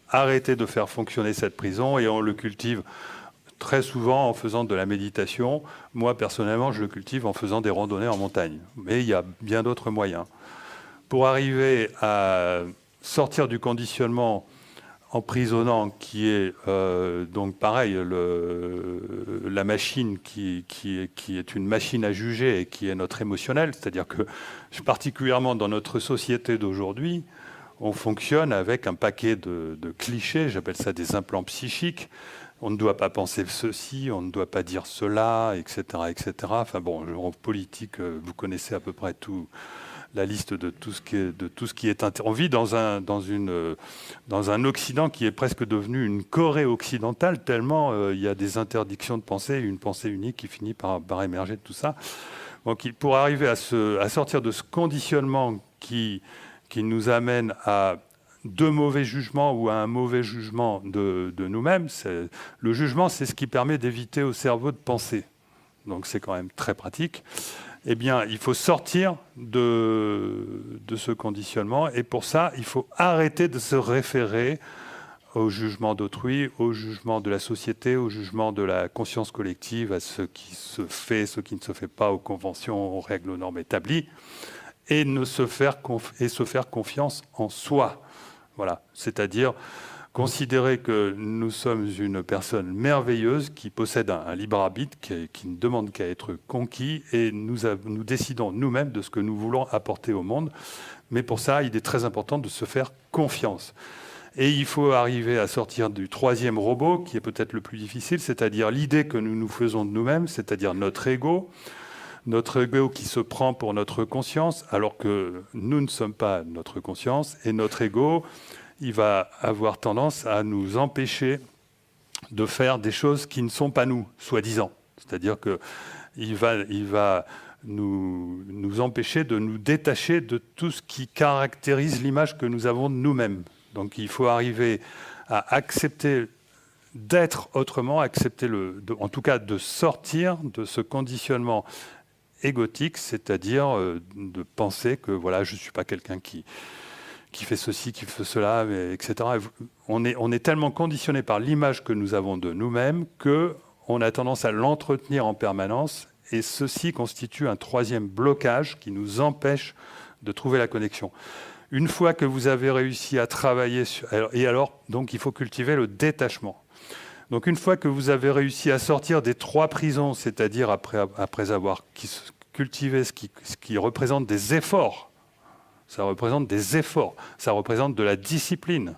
arrêter de faire fonctionner cette prison et on le cultive très souvent en faisant de la méditation. Moi, personnellement, je le cultive en faisant des randonnées en montagne. Mais il y a bien d'autres moyens. Pour arriver à sortir du conditionnement emprisonnant qui est donc pareil, la machine qui est une machine à juger et qui est notre émotionnel, c'est-à-dire que particulièrement dans notre société d'aujourd'hui, on fonctionne avec un paquet de clichés, j'appelle ça des implants psychiques. On ne doit pas penser ceci, on ne doit pas dire cela, etc., etc. Enfin bon, en politique, vous connaissez à peu près tout. La liste de tout ce qui est on vit dans un Occident qui est presque devenu une Corée occidentale, tellement il y a des interdictions de pensée, une pensée unique qui finit par émerger de tout ça. Donc, pour arriver à sortir de ce conditionnement qui nous amène à de mauvais jugements ou à un mauvais jugement de nous-mêmes, le jugement, c'est ce qui permet d'éviter au cerveau de penser. Donc c'est quand même très pratique. Eh bien, il faut sortir de ce conditionnement. Et pour ça, il faut arrêter de se référer au jugement d'autrui, au jugement de la société, au jugement de la conscience collective, à ce qui se fait, ce qui ne se fait pas, aux conventions, aux règles, aux normes établies, et se faire confiance en soi. Voilà, c'est-à-dire considérer que nous sommes une personne merveilleuse qui possède un libre arbitre, qui ne demande qu'à être conquis, et nous décidons nous-mêmes de ce que nous voulons apporter au monde. Mais pour ça, il est très important de se faire confiance. Et il faut arriver à sortir du troisième robot, qui est peut-être le plus difficile, c'est-à-dire l'idée que nous nous faisons de nous-mêmes, c'est-à-dire notre ego qui se prend pour notre conscience, alors que nous ne sommes pas notre conscience, et notre ego, il va avoir tendance à nous empêcher de faire des choses qui ne sont pas nous, soi-disant. C'est-à-dire qu'il va nous empêcher de nous détacher de tout ce qui caractérise l'image que nous avons de nous-mêmes. Donc il faut arriver à accepter d'être autrement, en tout cas de sortir de ce conditionnement égotique, c'est-à-dire de penser que voilà, je ne suis pas quelqu'un qui fait ceci, qui fait cela, etc. On est tellement conditionné par l'image que nous avons de nous-mêmes qu'on a tendance à l'entretenir en permanence, et ceci constitue un troisième blocage qui nous empêche de trouver la connexion. Une fois que vous avez réussi à travailler donc il faut cultiver le détachement. Donc une fois que vous avez réussi à sortir des trois prisons, c'est-à-dire après avoir cultivé ce qui représente des efforts, ça représente des efforts, ça représente de la discipline.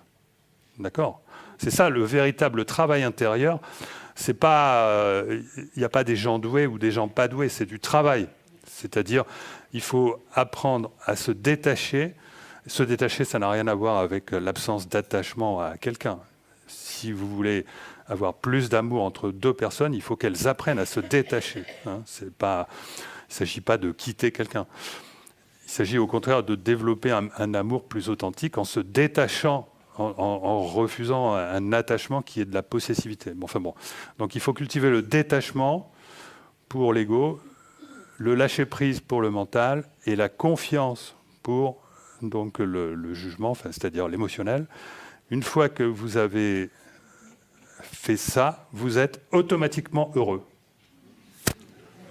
D'accord? C'est ça le véritable travail intérieur. C'est pas, il n'y a pas des gens doués ou des gens pas doués, c'est du travail. C'est-à-dire, il faut apprendre à se détacher. Se détacher, ça n'a rien à voir avec l'absence d'attachement à quelqu'un. Si vous voulez avoir plus d'amour entre deux personnes, il faut qu'elles apprennent à se détacher. Hein. Il ne s'agit pas de quitter quelqu'un. Il s'agit au contraire de développer un amour plus authentique en se détachant, en refusant un attachement qui est de la possessivité. Bon, enfin bon. Donc il faut cultiver le détachement pour l'ego, le lâcher-prise pour le mental et la confiance pour donc, le jugement, enfin, c'est-à-dire l'émotionnel. Une fois que vous avez fait ça, vous êtes automatiquement heureux.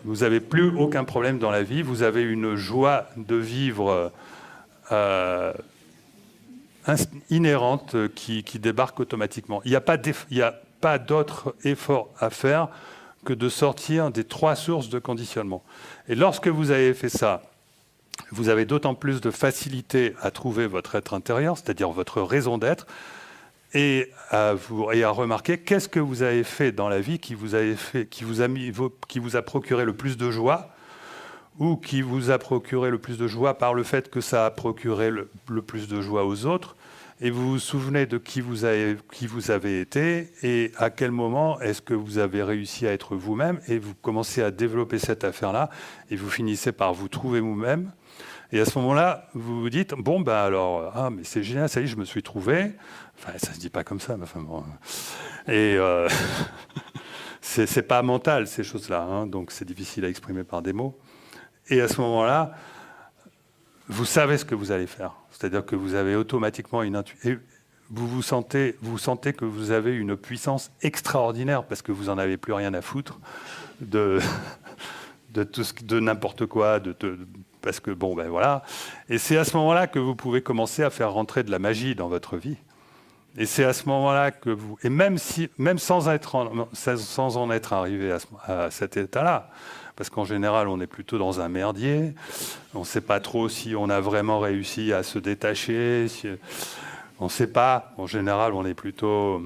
Vous n'avez plus aucun problème dans la vie, vous avez une joie de vivre inhérente qui débarque automatiquement. Il n'y a pas d'autre effort à faire que de sortir des 3 sources de conditionnement. Et lorsque vous avez fait ça, vous avez d'autant plus de facilité à trouver votre être intérieur, c'est-à-dire votre raison d'être, et à remarquer qu'est-ce que vous avez fait dans la vie qui vous a procuré le plus de joie, ou qui vous a procuré le plus de joie par le fait que ça a procuré le plus de joie aux autres, et vous vous souvenez de qui vous avez été, et à quel moment est-ce que vous avez réussi à être vous-même, et vous commencez à développer cette affaire-là, et vous finissez par vous trouver vous-même. Et à ce moment-là, vous vous dites, bon, ben alors, mais c'est génial, ça y est, je me suis trouvé. Enfin, ça ne se dit pas comme ça, mais enfin bon. Et c'est pas mental, ces choses-là, hein, donc c'est difficile à exprimer par des mots. Et à ce moment-là, vous savez ce que vous allez faire. C'est-à-dire que vous avez automatiquement une intuition. Vous sentez que vous avez une puissance extraordinaire parce que vous n'en avez plus rien à foutre de n'importe quoi, parce que bon, ben voilà. Et c'est à ce moment-là que vous pouvez commencer à faire rentrer de la magie dans votre vie. Et c'est à ce moment-là que vous, et même sans en être arrivé à cet état-là, parce qu'en général, on est plutôt dans un merdier, on ne sait pas trop si on a vraiment réussi à se détacher, on ne sait pas. En général, on est plutôt...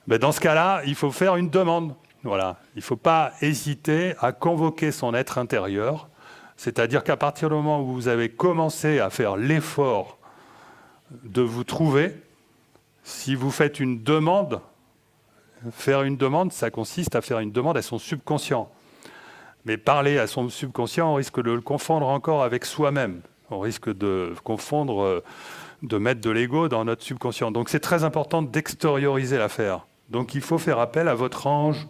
Mais dans ce cas-là, il faut faire une demande. Voilà. Il ne faut pas hésiter à convoquer son être intérieur, c'est-à-dire qu'à partir du moment où vous avez commencé à faire l'effort de vous trouver, si vous faites une demande, faire une demande, ça consiste à faire une demande à son subconscient. Mais parler à son subconscient, on risque de le confondre encore avec soi-même. On risque de confondre, de mettre de l'ego dans notre subconscient. Donc c'est très important d'extérioriser l'affaire. Donc il faut faire appel à votre ange,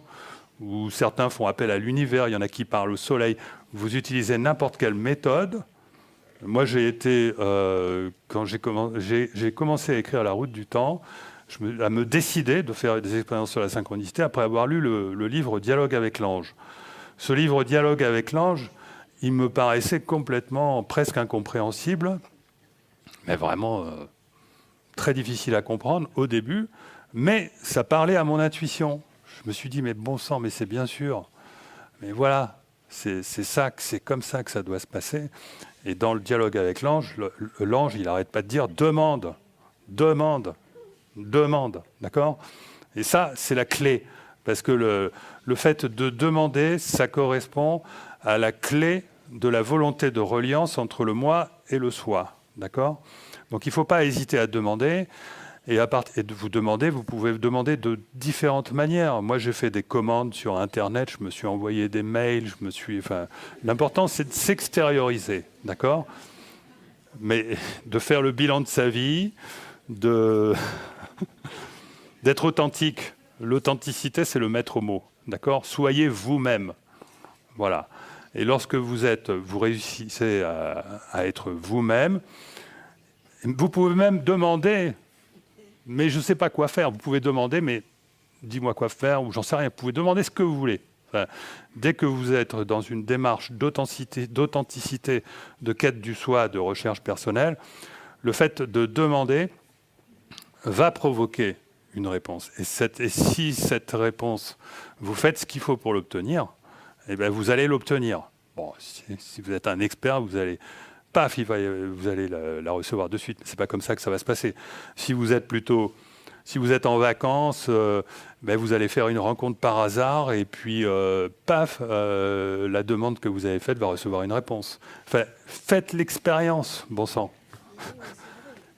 ou certains font appel à l'univers, il y en a qui parlent au soleil. Vous utilisez n'importe quelle méthode. Moi, quand j'ai commencé à écrire La Route du Temps, à me décider de faire des expériences sur la synchronicité après avoir lu le livre Dialogue avec l'ange. Ce livre Dialogue avec l'ange, il me paraissait complètement, presque incompréhensible, mais vraiment très difficile à comprendre au début, mais ça parlait à mon intuition. Je me suis dit, mais bon sang, mais c'est bien sûr. Mais voilà, c'est comme ça que ça doit se passer. Et dans le dialogue avec l'ange, l'ange, il n'arrête pas de dire demande, demande, demande. D'accord ? Et ça, c'est la clé. Parce que le fait de demander, ça correspond à la clé de la volonté de reliance entre le moi et le soi. D'accord ? Donc il ne faut pas hésiter à demander. Et de vous demander, vous pouvez demander de différentes manières. Moi, j'ai fait des commandes sur Internet, je me suis envoyé des mails, l'important, c'est de s'extérioriser, d'accord ? Mais de faire le bilan de sa vie, d'être authentique. L'authenticité, c'est le maître mot, d'accord ? Soyez vous-même, voilà. Et lorsque vous réussissez à être vous-même, vous pouvez même demander... Mais je ne sais pas quoi faire. Vous pouvez demander, mais dis-moi quoi faire, ou j'en sais rien. Vous pouvez demander ce que vous voulez. Enfin, dès que vous êtes dans une démarche d'authenticité, de quête du soi, de recherche personnelle, le fait de demander va provoquer une réponse. Et si cette réponse, vous faites ce qu'il faut pour l'obtenir, eh bien vous allez l'obtenir. Bon, si vous êtes un expert, vous allez paf, vous allez la recevoir de suite. C'est pas comme ça que ça va se passer. Si vous êtes en vacances, vous allez faire une rencontre par hasard et puis, paf, la demande que vous avez faite va recevoir une réponse. Enfin, faites l'expérience, bon sang.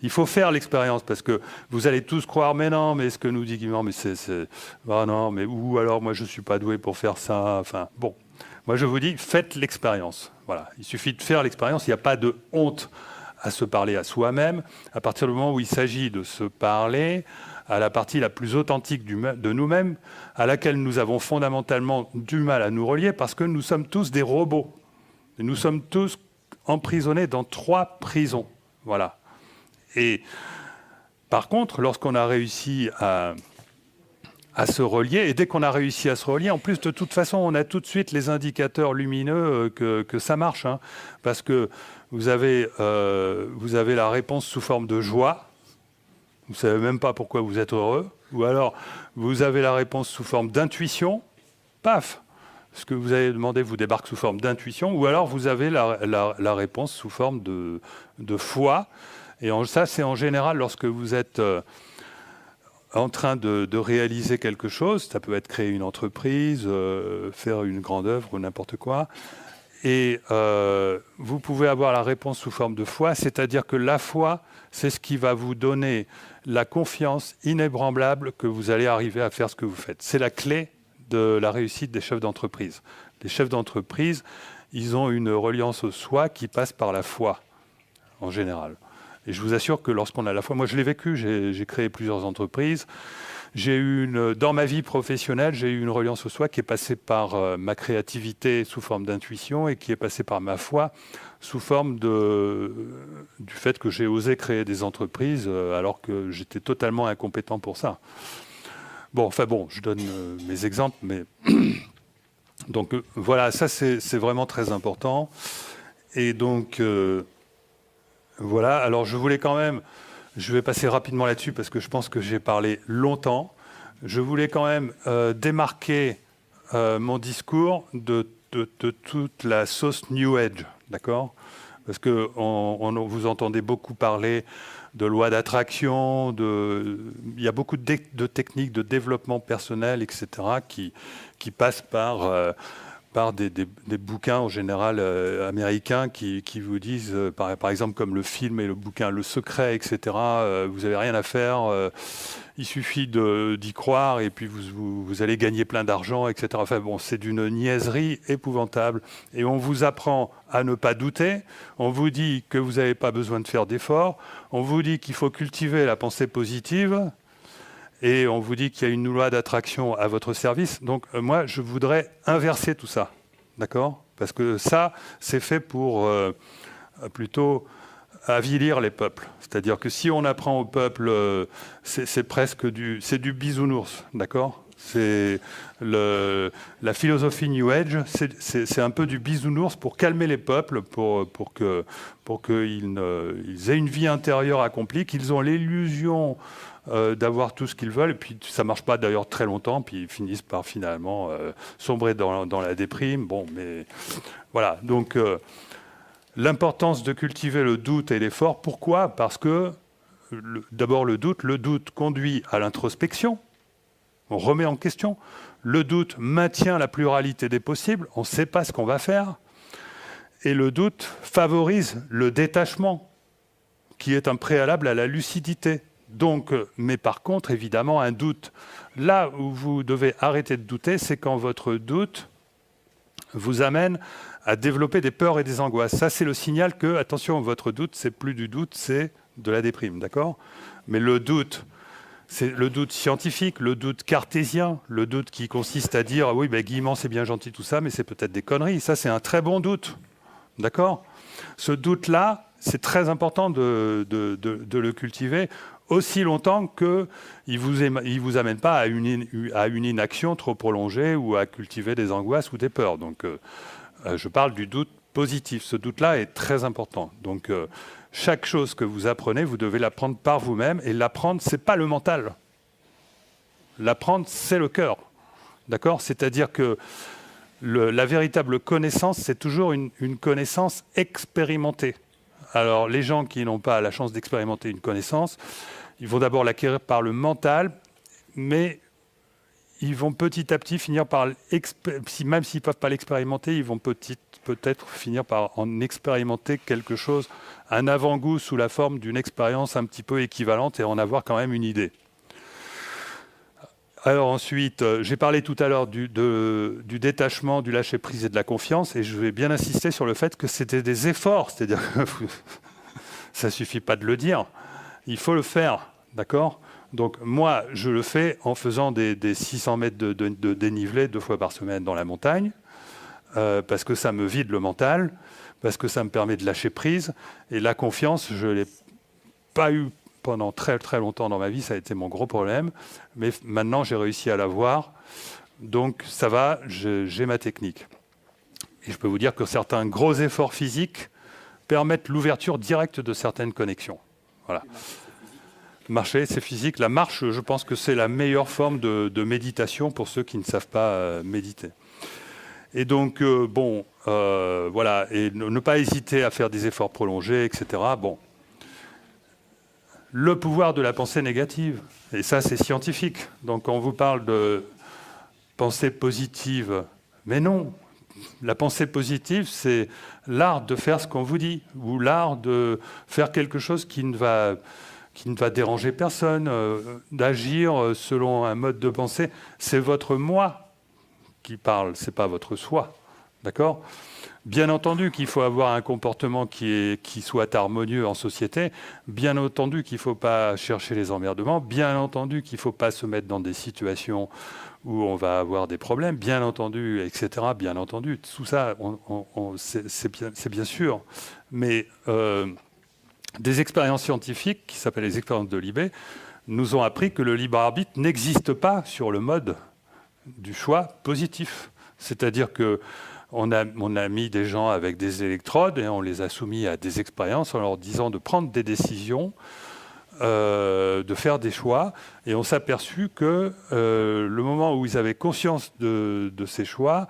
Il faut faire l'expérience parce que vous allez tous croire, mais non, mais ce que nous dit Guimard, mais ah non, mais ou alors moi je suis pas doué pour faire ça. Enfin, bon, moi je vous dis, faites l'expérience. Voilà, il suffit de faire l'expérience. Il n'y a pas de honte à se parler à soi-même. À partir du moment où il s'agit de se parler à la partie la plus authentique de nous-mêmes, à laquelle nous avons fondamentalement du mal à nous relier parce que nous sommes tous des robots. Et nous sommes tous emprisonnés dans 3 prisons. Voilà. Et par contre, lorsqu'on a réussi à se relier, et dès qu'on a réussi à se relier, en plus, de toute façon, on a tout de suite les indicateurs lumineux que ça marche. Hein, parce que vous avez la réponse sous forme de joie. Vous ne savez même pas pourquoi vous êtes heureux. Ou alors, vous avez la réponse sous forme d'intuition. Paf! Ce que vous avez demandé vous débarque sous forme d'intuition. Ou alors, vous avez la réponse sous forme de foi. Et ça, c'est en général lorsque vous êtes en train de réaliser quelque chose. Ça peut être créer une entreprise, faire une grande œuvre ou n'importe quoi. Et vous pouvez avoir la réponse sous forme de foi, c'est-à-dire que la foi, c'est ce qui va vous donner la confiance inébranlable que vous allez arriver à faire ce que vous faites. C'est la clé de la réussite des chefs d'entreprise. Les chefs d'entreprise, ils ont une reliance au soi qui passe par la foi, en général. Et je vous assure que lorsqu'on a la foi, moi je l'ai vécu, j'ai créé plusieurs entreprises. Dans ma vie professionnelle, j'ai eu une reliance au soi qui est passée par ma créativité sous forme d'intuition et qui est passée par ma foi sous forme du fait que j'ai osé créer des entreprises alors que j'étais totalement incompétent pour ça. Bon, je donne mes exemples, mais donc voilà, ça c'est vraiment très important. Et donc voilà, alors je vais passer rapidement là-dessus parce que je pense que j'ai parlé longtemps. Je voulais quand même démarquer mon discours de toute la sauce New Age, d'accord? Parce que vous entendez beaucoup parler de loi d'attraction, il y a beaucoup de techniques de développement personnel, etc., qui passent par des bouquins en général américains qui vous disent, par exemple comme le film et le bouquin Le Secret, etc., vous n'avez rien à faire, il suffit d'y croire et puis vous allez gagner plein d'argent, etc. Enfin bon, c'est d'une niaiserie épouvantable. Et on vous apprend à ne pas douter, on vous dit que vous n'avez pas besoin de faire d'efforts, on vous dit qu'il faut cultiver la pensée positive, et on vous dit qu'il y a une loi d'attraction à votre service. Donc moi, je voudrais inverser tout ça, d'accord? Parce que ça, c'est fait pour plutôt avilir les peuples. C'est-à-dire que si on apprend au peuple, c'est presque du bisounours, d'accord? C'est la philosophie New Age, c'est un peu du bisounours pour calmer les peuples, pour qu'ils aient une vie intérieure accomplie, qu'ils ont l'illusion d'avoir tout ce qu'ils veulent, et puis ça marche pas d'ailleurs très longtemps, puis ils finissent par finalement sombrer dans la déprime. Bon, mais voilà. Donc l'importance de cultiver le doute et l'effort. Pourquoi? Parce que d'abord le doute conduit à l'introspection. On remet en question. Le doute maintient la pluralité des possibles. On ne sait pas ce qu'on va faire. Et le doute favorise le détachement, qui est un préalable à la lucidité. Donc, mais par contre, évidemment, un doute, là où vous devez arrêter de douter, c'est quand votre doute vous amène à développer des peurs et des angoisses. Ça, c'est le signal que, attention, votre doute, c'est plus du doute, c'est de la déprime, d'accord? Mais le doute, c'est le doute scientifique, le doute cartésien, le doute qui consiste à dire « oui, ben, Guillemant, c'est bien gentil tout ça, mais c'est peut-être des conneries ». Ça, c'est un très bon doute, d'accord? Ce doute-là, c'est très important de le cultiver aussi longtemps qu'il ne vous amène pas à une inaction trop prolongée ou à cultiver des angoisses ou des peurs. Donc, je parle du doute positif. Ce doute-là est très important. Donc, chaque chose que vous apprenez, vous devez l'apprendre par vous-même. Et l'apprendre, ce n'est pas le mental. L'apprendre, c'est le cœur. D'accord? C'est-à-dire que la véritable connaissance, c'est toujours une connaissance expérimentée. Alors, les gens qui n'ont pas la chance d'expérimenter une connaissance, ils vont d'abord l'acquérir par le mental, mais ils vont petit à petit finir par, même s'ils ne peuvent pas l'expérimenter, ils vont peut-être finir par en expérimenter quelque chose, un avant-goût sous la forme d'une expérience un petit peu équivalente et en avoir quand même une idée. Alors ensuite, j'ai parlé tout à l'heure du détachement, du lâcher-prise et de la confiance, et je vais bien insister sur le fait que c'était des efforts, c'est-à-dire que ça ne suffit pas de le dire, il faut le faire, d'accord ? Donc moi, je le fais en faisant des 600 mètres de dénivelé 2 fois par semaine dans la montagne, parce que ça me vide le mental, parce que ça me permet de lâcher prise. Et la confiance, je ne l'ai pas eu pendant très très longtemps dans ma vie, ça a été mon gros problème. Mais maintenant, j'ai réussi à l'avoir. Donc ça va, j'ai ma technique. Et je peux vous dire que certains gros efforts physiques permettent l'ouverture directe de certaines connexions. Voilà. Marcher, c'est physique. La marche, je pense que c'est la meilleure forme de méditation pour ceux qui ne savent pas méditer. Et donc, voilà, et ne pas hésiter à faire des efforts prolongés, etc. Bon. Le pouvoir de la pensée négative, et ça, c'est scientifique. Donc, on vous parle de pensée positive, mais non. La pensée positive, c'est l'art de faire ce qu'on vous dit, ou l'art de faire quelque chose qui ne va déranger personne, d'agir selon un mode de pensée. C'est votre moi qui parle, ce n'est pas votre soi. D'accord ? Bien entendu qu'il faut avoir un comportement qui soit harmonieux en société. Bien entendu qu'il ne faut pas chercher les emmerdements. Bien entendu qu'il ne faut pas se mettre dans des situations où on va avoir des problèmes. Bien entendu, etc. Bien entendu. Tout ça, c'est bien sûr. Mais des expériences scientifiques, qui s'appellent les expériences de Libé, nous ont appris que le libre arbitre n'existe pas sur le mode du choix positif. C'est-à-dire qu'on a mis des gens avec des électrodes et on les a soumis à des expériences en leur disant de prendre des décisions, de faire des choix. Et on s'est aperçu que le moment où ils avaient conscience de ces choix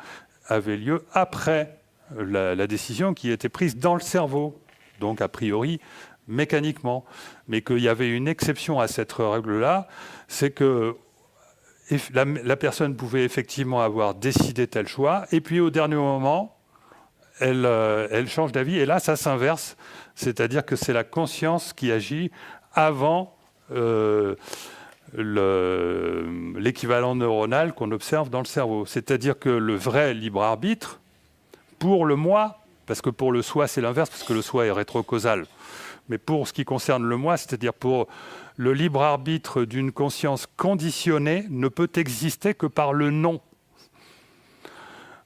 avait lieu après la décision qui était prise dans le cerveau. Donc, a priori, mécaniquement. Mais qu'il y avait une exception à cette règle-là, c'est que la personne pouvait effectivement avoir décidé tel choix, et puis au dernier moment, elle change d'avis, et là, ça s'inverse. C'est-à-dire que c'est la conscience qui agit avant l'équivalent neuronal qu'on observe dans le cerveau. C'est-à-dire que le vrai libre arbitre, pour le moi, parce que pour le soi, c'est l'inverse, parce que le soi est rétrocausal. Mais pour ce qui concerne le moi, c'est-à-dire pour le libre arbitre d'une conscience conditionnée, ne peut exister que par le non.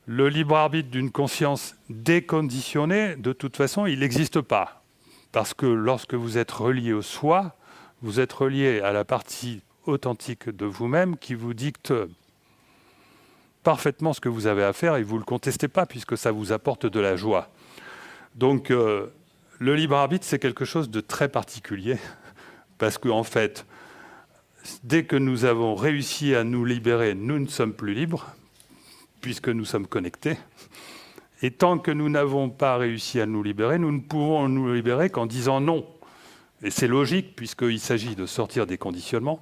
Le libre arbitre d'une conscience déconditionnée, de toute façon, il n'existe pas. Parce que lorsque vous êtes relié au soi, vous êtes relié à la partie authentique de vous-même qui vous dicte parfaitement ce que vous avez à faire et vous ne le contestez pas puisque ça vous apporte de la joie. Donc, le libre arbitre, c'est quelque chose de très particulier parce qu'en fait, dès que nous avons réussi à nous libérer, nous ne sommes plus libres puisque nous sommes connectés. Et tant que nous n'avons pas réussi à nous libérer, nous ne pouvons nous libérer qu'en disant non. Et c'est logique puisqu'il s'agit de sortir des conditionnements.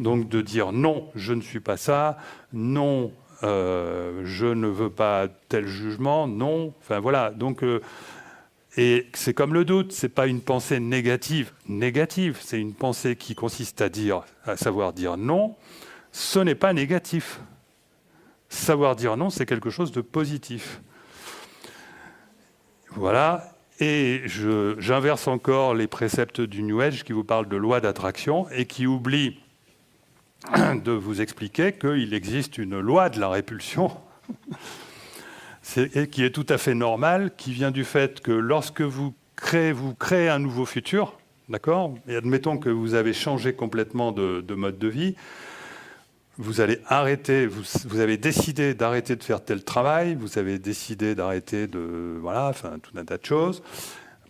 Donc de dire non, je ne suis pas ça, non, je ne veux pas tel jugement, non. Enfin voilà. Donc, et c'est comme le doute, c'est pas une pensée négative. Négative, c'est une pensée qui consiste à savoir dire non. Ce n'est pas négatif. Savoir dire non, c'est quelque chose de positif. Voilà. Et j'inverse encore les préceptes du New Age qui vous parlent de loi d'attraction et qui oublient de vous expliquer qu'il existe une loi de la répulsion qui est tout à fait normale, qui vient du fait que lorsque vous créez un nouveau futur, d'accord ? Et admettons que vous avez changé complètement de mode de vie, vous allez arrêter, vous avez décidé d'arrêter de faire tel travail, vous avez décidé d'arrêter tout un tas de choses,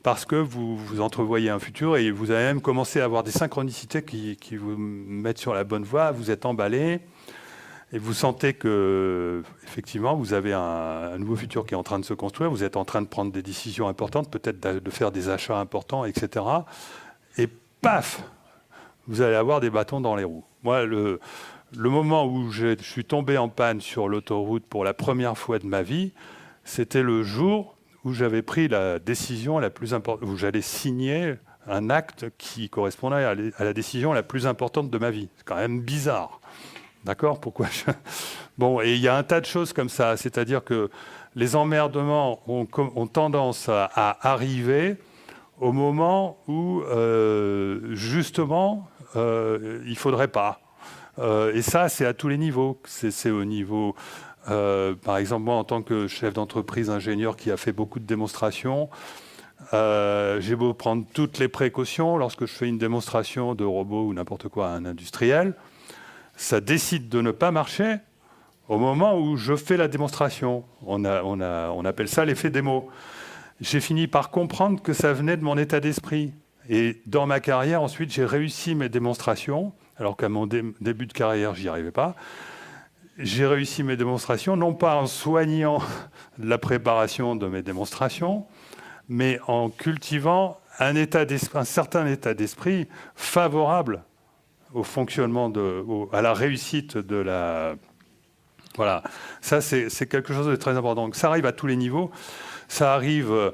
parce que vous entrevoyez un futur et vous avez même commencé à avoir des synchronicités qui vous mettent sur la bonne voie, vous êtes emballé, et vous sentez que, effectivement, vous avez un nouveau futur qui est en train de se construire, vous êtes en train de prendre des décisions importantes, peut-être de faire des achats importants, etc. Et paf, vous allez avoir des bâtons dans les roues. Moi, le moment où je suis tombé en panne sur l'autoroute pour la première fois de ma vie, c'était le jour où j'avais pris la décision la plus importante, où j'allais signer un acte qui correspondait à la décision la plus importante de ma vie. C'est quand même bizarre. D'accord ? Pourquoi Bon, et il y a un tas de choses comme ça. C'est-à-dire que les emmerdements ont tendance à arriver au moment où, justement, il ne faudrait pas. Et ça, c'est à tous les niveaux. C'est au niveau... par exemple, moi, en tant que chef d'entreprise ingénieur qui a fait beaucoup de démonstrations, j'ai beau prendre toutes les précautions lorsque je fais une démonstration de robot ou n'importe quoi à un industriel, ça décide de ne pas marcher au moment où je fais la démonstration. On appelle ça l'effet démo. J'ai fini par comprendre que ça venait de mon état d'esprit. Et dans ma carrière, ensuite, j'ai réussi mes démonstrations, alors qu'à mon début de carrière, j'y arrivais pas. J'ai réussi mes démonstrations, non pas en soignant la préparation de mes démonstrations, mais en cultivant un certain état d'esprit favorable au fonctionnement, à la réussite de la... Voilà, ça c'est quelque chose de très important. Donc, ça arrive à tous les niveaux. Ça arrive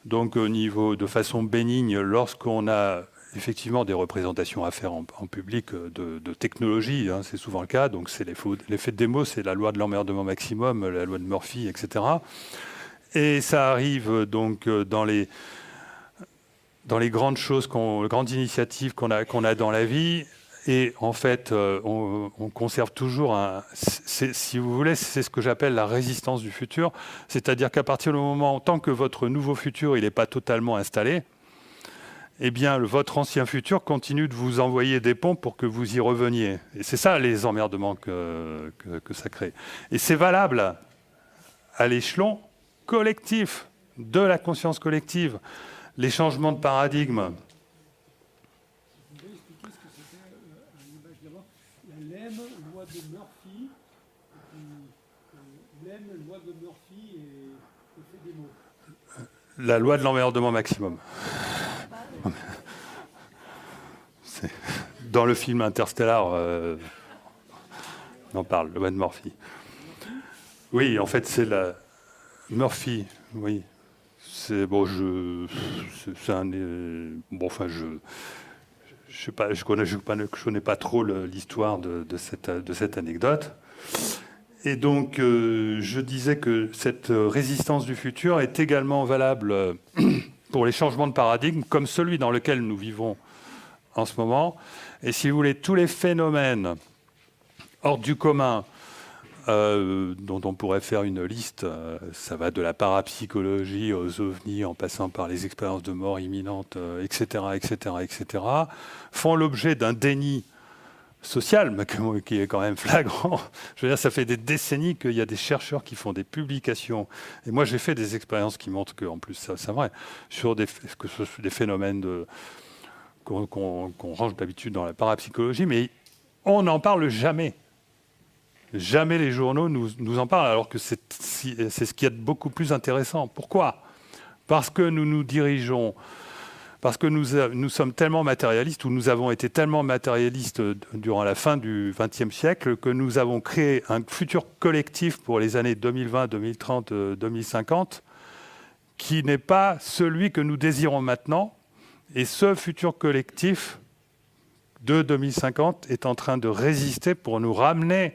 donc au niveau de façon bénigne lorsqu'on a effectivement des représentations à faire en public de technologie, hein, c'est souvent le cas. Donc c'est l'effet de démo, c'est la loi de l'emmerdement maximum, la loi de Murphy, etc. Et ça arrive donc dans les grandes choses, grandes initiatives qu'on a dans la vie. Et en fait, on conserve toujours si vous voulez, c'est ce que j'appelle la résistance du futur. C'est-à-dire qu'à partir du moment, tant que votre nouveau futur il n'est pas totalement installé, eh bien, votre ancien futur continue de vous envoyer des ponts pour que vous y reveniez. Et c'est ça les emmerdements que ça crée. Et c'est valable à l'échelon collectif, de la conscience collective. Les changements de paradigme. La loi de l'emmerdement maximum. Dans le film Interstellar, on en parle, la loi de Murphy. Oui, en fait, c'est la... Murphy, oui. C'est bon, c'est un... bon, enfin, je sais pas, je connais pas trop l'histoire de cette anecdote. Et donc, je disais que cette résistance du futur est également valable pour les changements de paradigme, comme celui dans lequel nous vivons en ce moment. Et si vous voulez, tous les phénomènes hors du commun, dont on pourrait faire une liste, ça va de la parapsychologie aux ovnis, en passant par les expériences de mort imminente, etc., etc., etc., font l'objet d'un déni social, mais qui est quand même flagrant. Je veux dire, ça fait des décennies qu'il y a des chercheurs qui font des publications. Et moi, j'ai fait des expériences qui montrent qu'en plus, c'est vrai, sur des phénomènes qu'on range d'habitude dans la parapsychologie, mais on n'en parle jamais. Jamais les journaux nous en parlent, alors que c'est ce qu'il y a de beaucoup plus intéressant. Pourquoi ? Parce que nous nous dirigeons... Parce que nous sommes tellement matérialistes, ou nous avons été tellement matérialistes durant la fin du XXe siècle, que nous avons créé un futur collectif pour les années 2020, 2030, 2050, qui n'est pas celui que nous désirons maintenant. Et ce futur collectif de 2050 est en train de résister pour nous ramener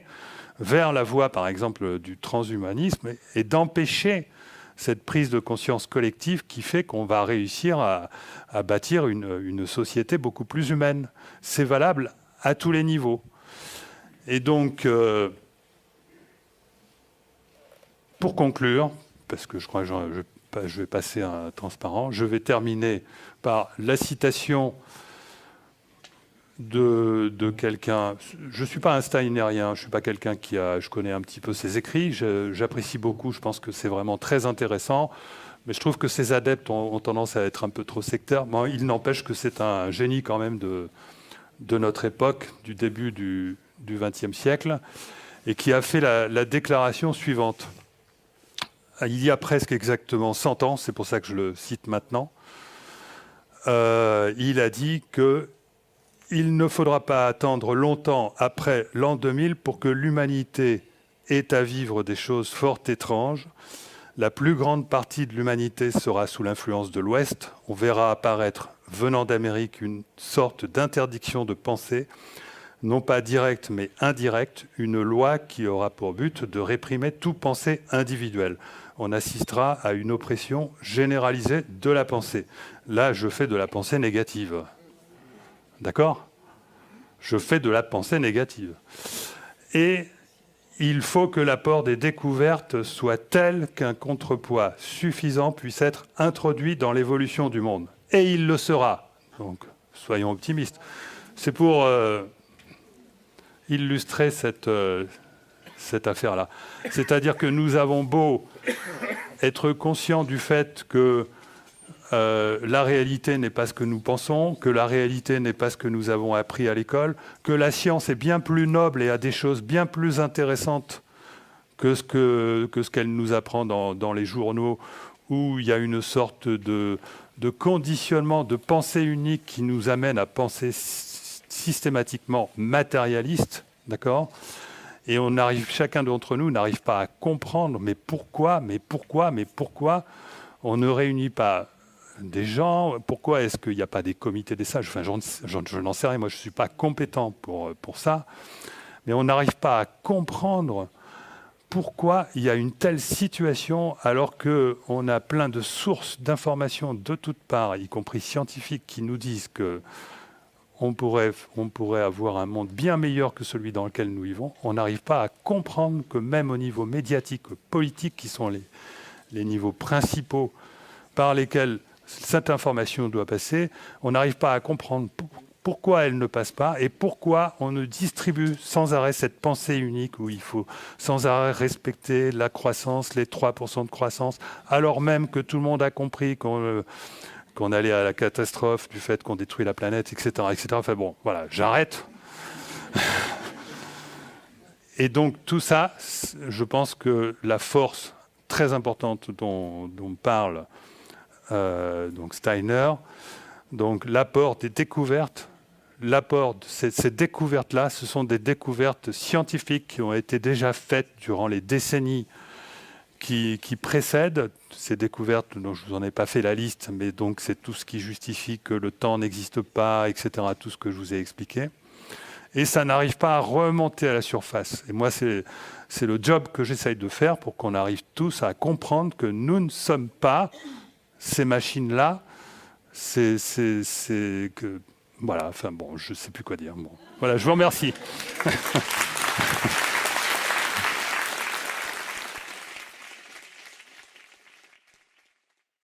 vers la voie, par exemple, du transhumanisme et d'empêcher cette prise de conscience collective qui fait qu'on va réussir à bâtir une société beaucoup plus humaine. C'est valable à tous les niveaux. Et donc, pour conclure, parce que je crois que je vais passer un transparent, je vais terminer par la citation de quelqu'un. Je ne suis pas un steinérien, je ne suis pas quelqu'un je connais un petit peu ses écrits, j'apprécie beaucoup, je pense que c'est vraiment très intéressant, mais je trouve que ses adeptes ont tendance à être un peu trop sectaires. Bon, il n'empêche que c'est un génie quand même de notre époque, du début du XXe siècle. et qui a fait la déclaration suivante. Il y a presque exactement 100 ans, c'est pour ça que je le cite maintenant, il a dit qu'il ne faudra pas attendre longtemps après l'an 2000 pour que l'humanité ait à vivre des choses fort étranges. La plus grande partie de l'humanité sera sous l'influence de l'Ouest. On verra apparaître, venant d'Amérique, une sorte d'interdiction de pensée, non pas directe mais indirecte, une loi qui aura pour but de réprimer toute pensée individuelle. On assistera à une oppression généralisée de la pensée. Là, je fais de la pensée négative. D'accord ? Je fais de la pensée négative. Et il faut que l'apport des découvertes soit tel qu'un contrepoids suffisant puisse être introduit dans l'évolution du monde. Et il le sera. Donc, soyons optimistes. C'est pour illustrer cette affaire-là. C'est-à-dire que nous avons beau être conscients du fait que la réalité n'est pas ce que nous pensons, que la réalité n'est pas ce que nous avons appris à l'école, que la science est bien plus noble et a des choses bien plus intéressantes que ce qu'elle nous apprend dans les journaux, où il y a une sorte de conditionnement, de pensée unique qui nous amène à penser systématiquement matérialiste, d'accord ? Et chacun d'entre nous n'arrive pas à comprendre, mais pourquoi on ne réunit pas des gens, pourquoi est-ce qu'il n'y a pas des comités des sages, enfin, je n'en sais rien, moi je ne suis pas compétent pour ça, mais on n'arrive pas à comprendre pourquoi il y a une telle situation alors qu'on a plein de sources d'informations de toutes parts, y compris scientifiques, qui nous disent qu'on pourrait avoir un monde bien meilleur que celui dans lequel nous vivons. On n'arrive pas à comprendre que même au niveau médiatique, politique, qui sont les niveaux principaux par lesquels cette information doit passer, on n'arrive pas à comprendre pourquoi elle ne passe pas et pourquoi on ne distribue sans arrêt cette pensée unique où il faut sans arrêt respecter la croissance, les 3% de croissance, alors même que tout le monde a compris qu'on allait à la catastrophe du fait qu'on détruit la planète, etc., etc. Enfin bon, voilà, j'arrête. Et donc tout ça, je pense que la force très importante dont parle donc Steiner, donc l'apport des découvertes, l'apport de ces découvertes-là, ce sont des découvertes scientifiques qui ont été déjà faites durant les décennies qui précèdent ces découvertes, dont je ne vous en ai pas fait la liste, mais donc c'est tout ce qui justifie que le temps n'existe pas, etc., tout ce que je vous ai expliqué. Et ça n'arrive pas à remonter à la surface. Et moi, c'est le job que j'essaye de faire pour qu'on arrive tous à comprendre que nous ne sommes pas ces machines-là, voilà, enfin bon, je ne sais plus quoi dire. Bon. Voilà, je vous remercie.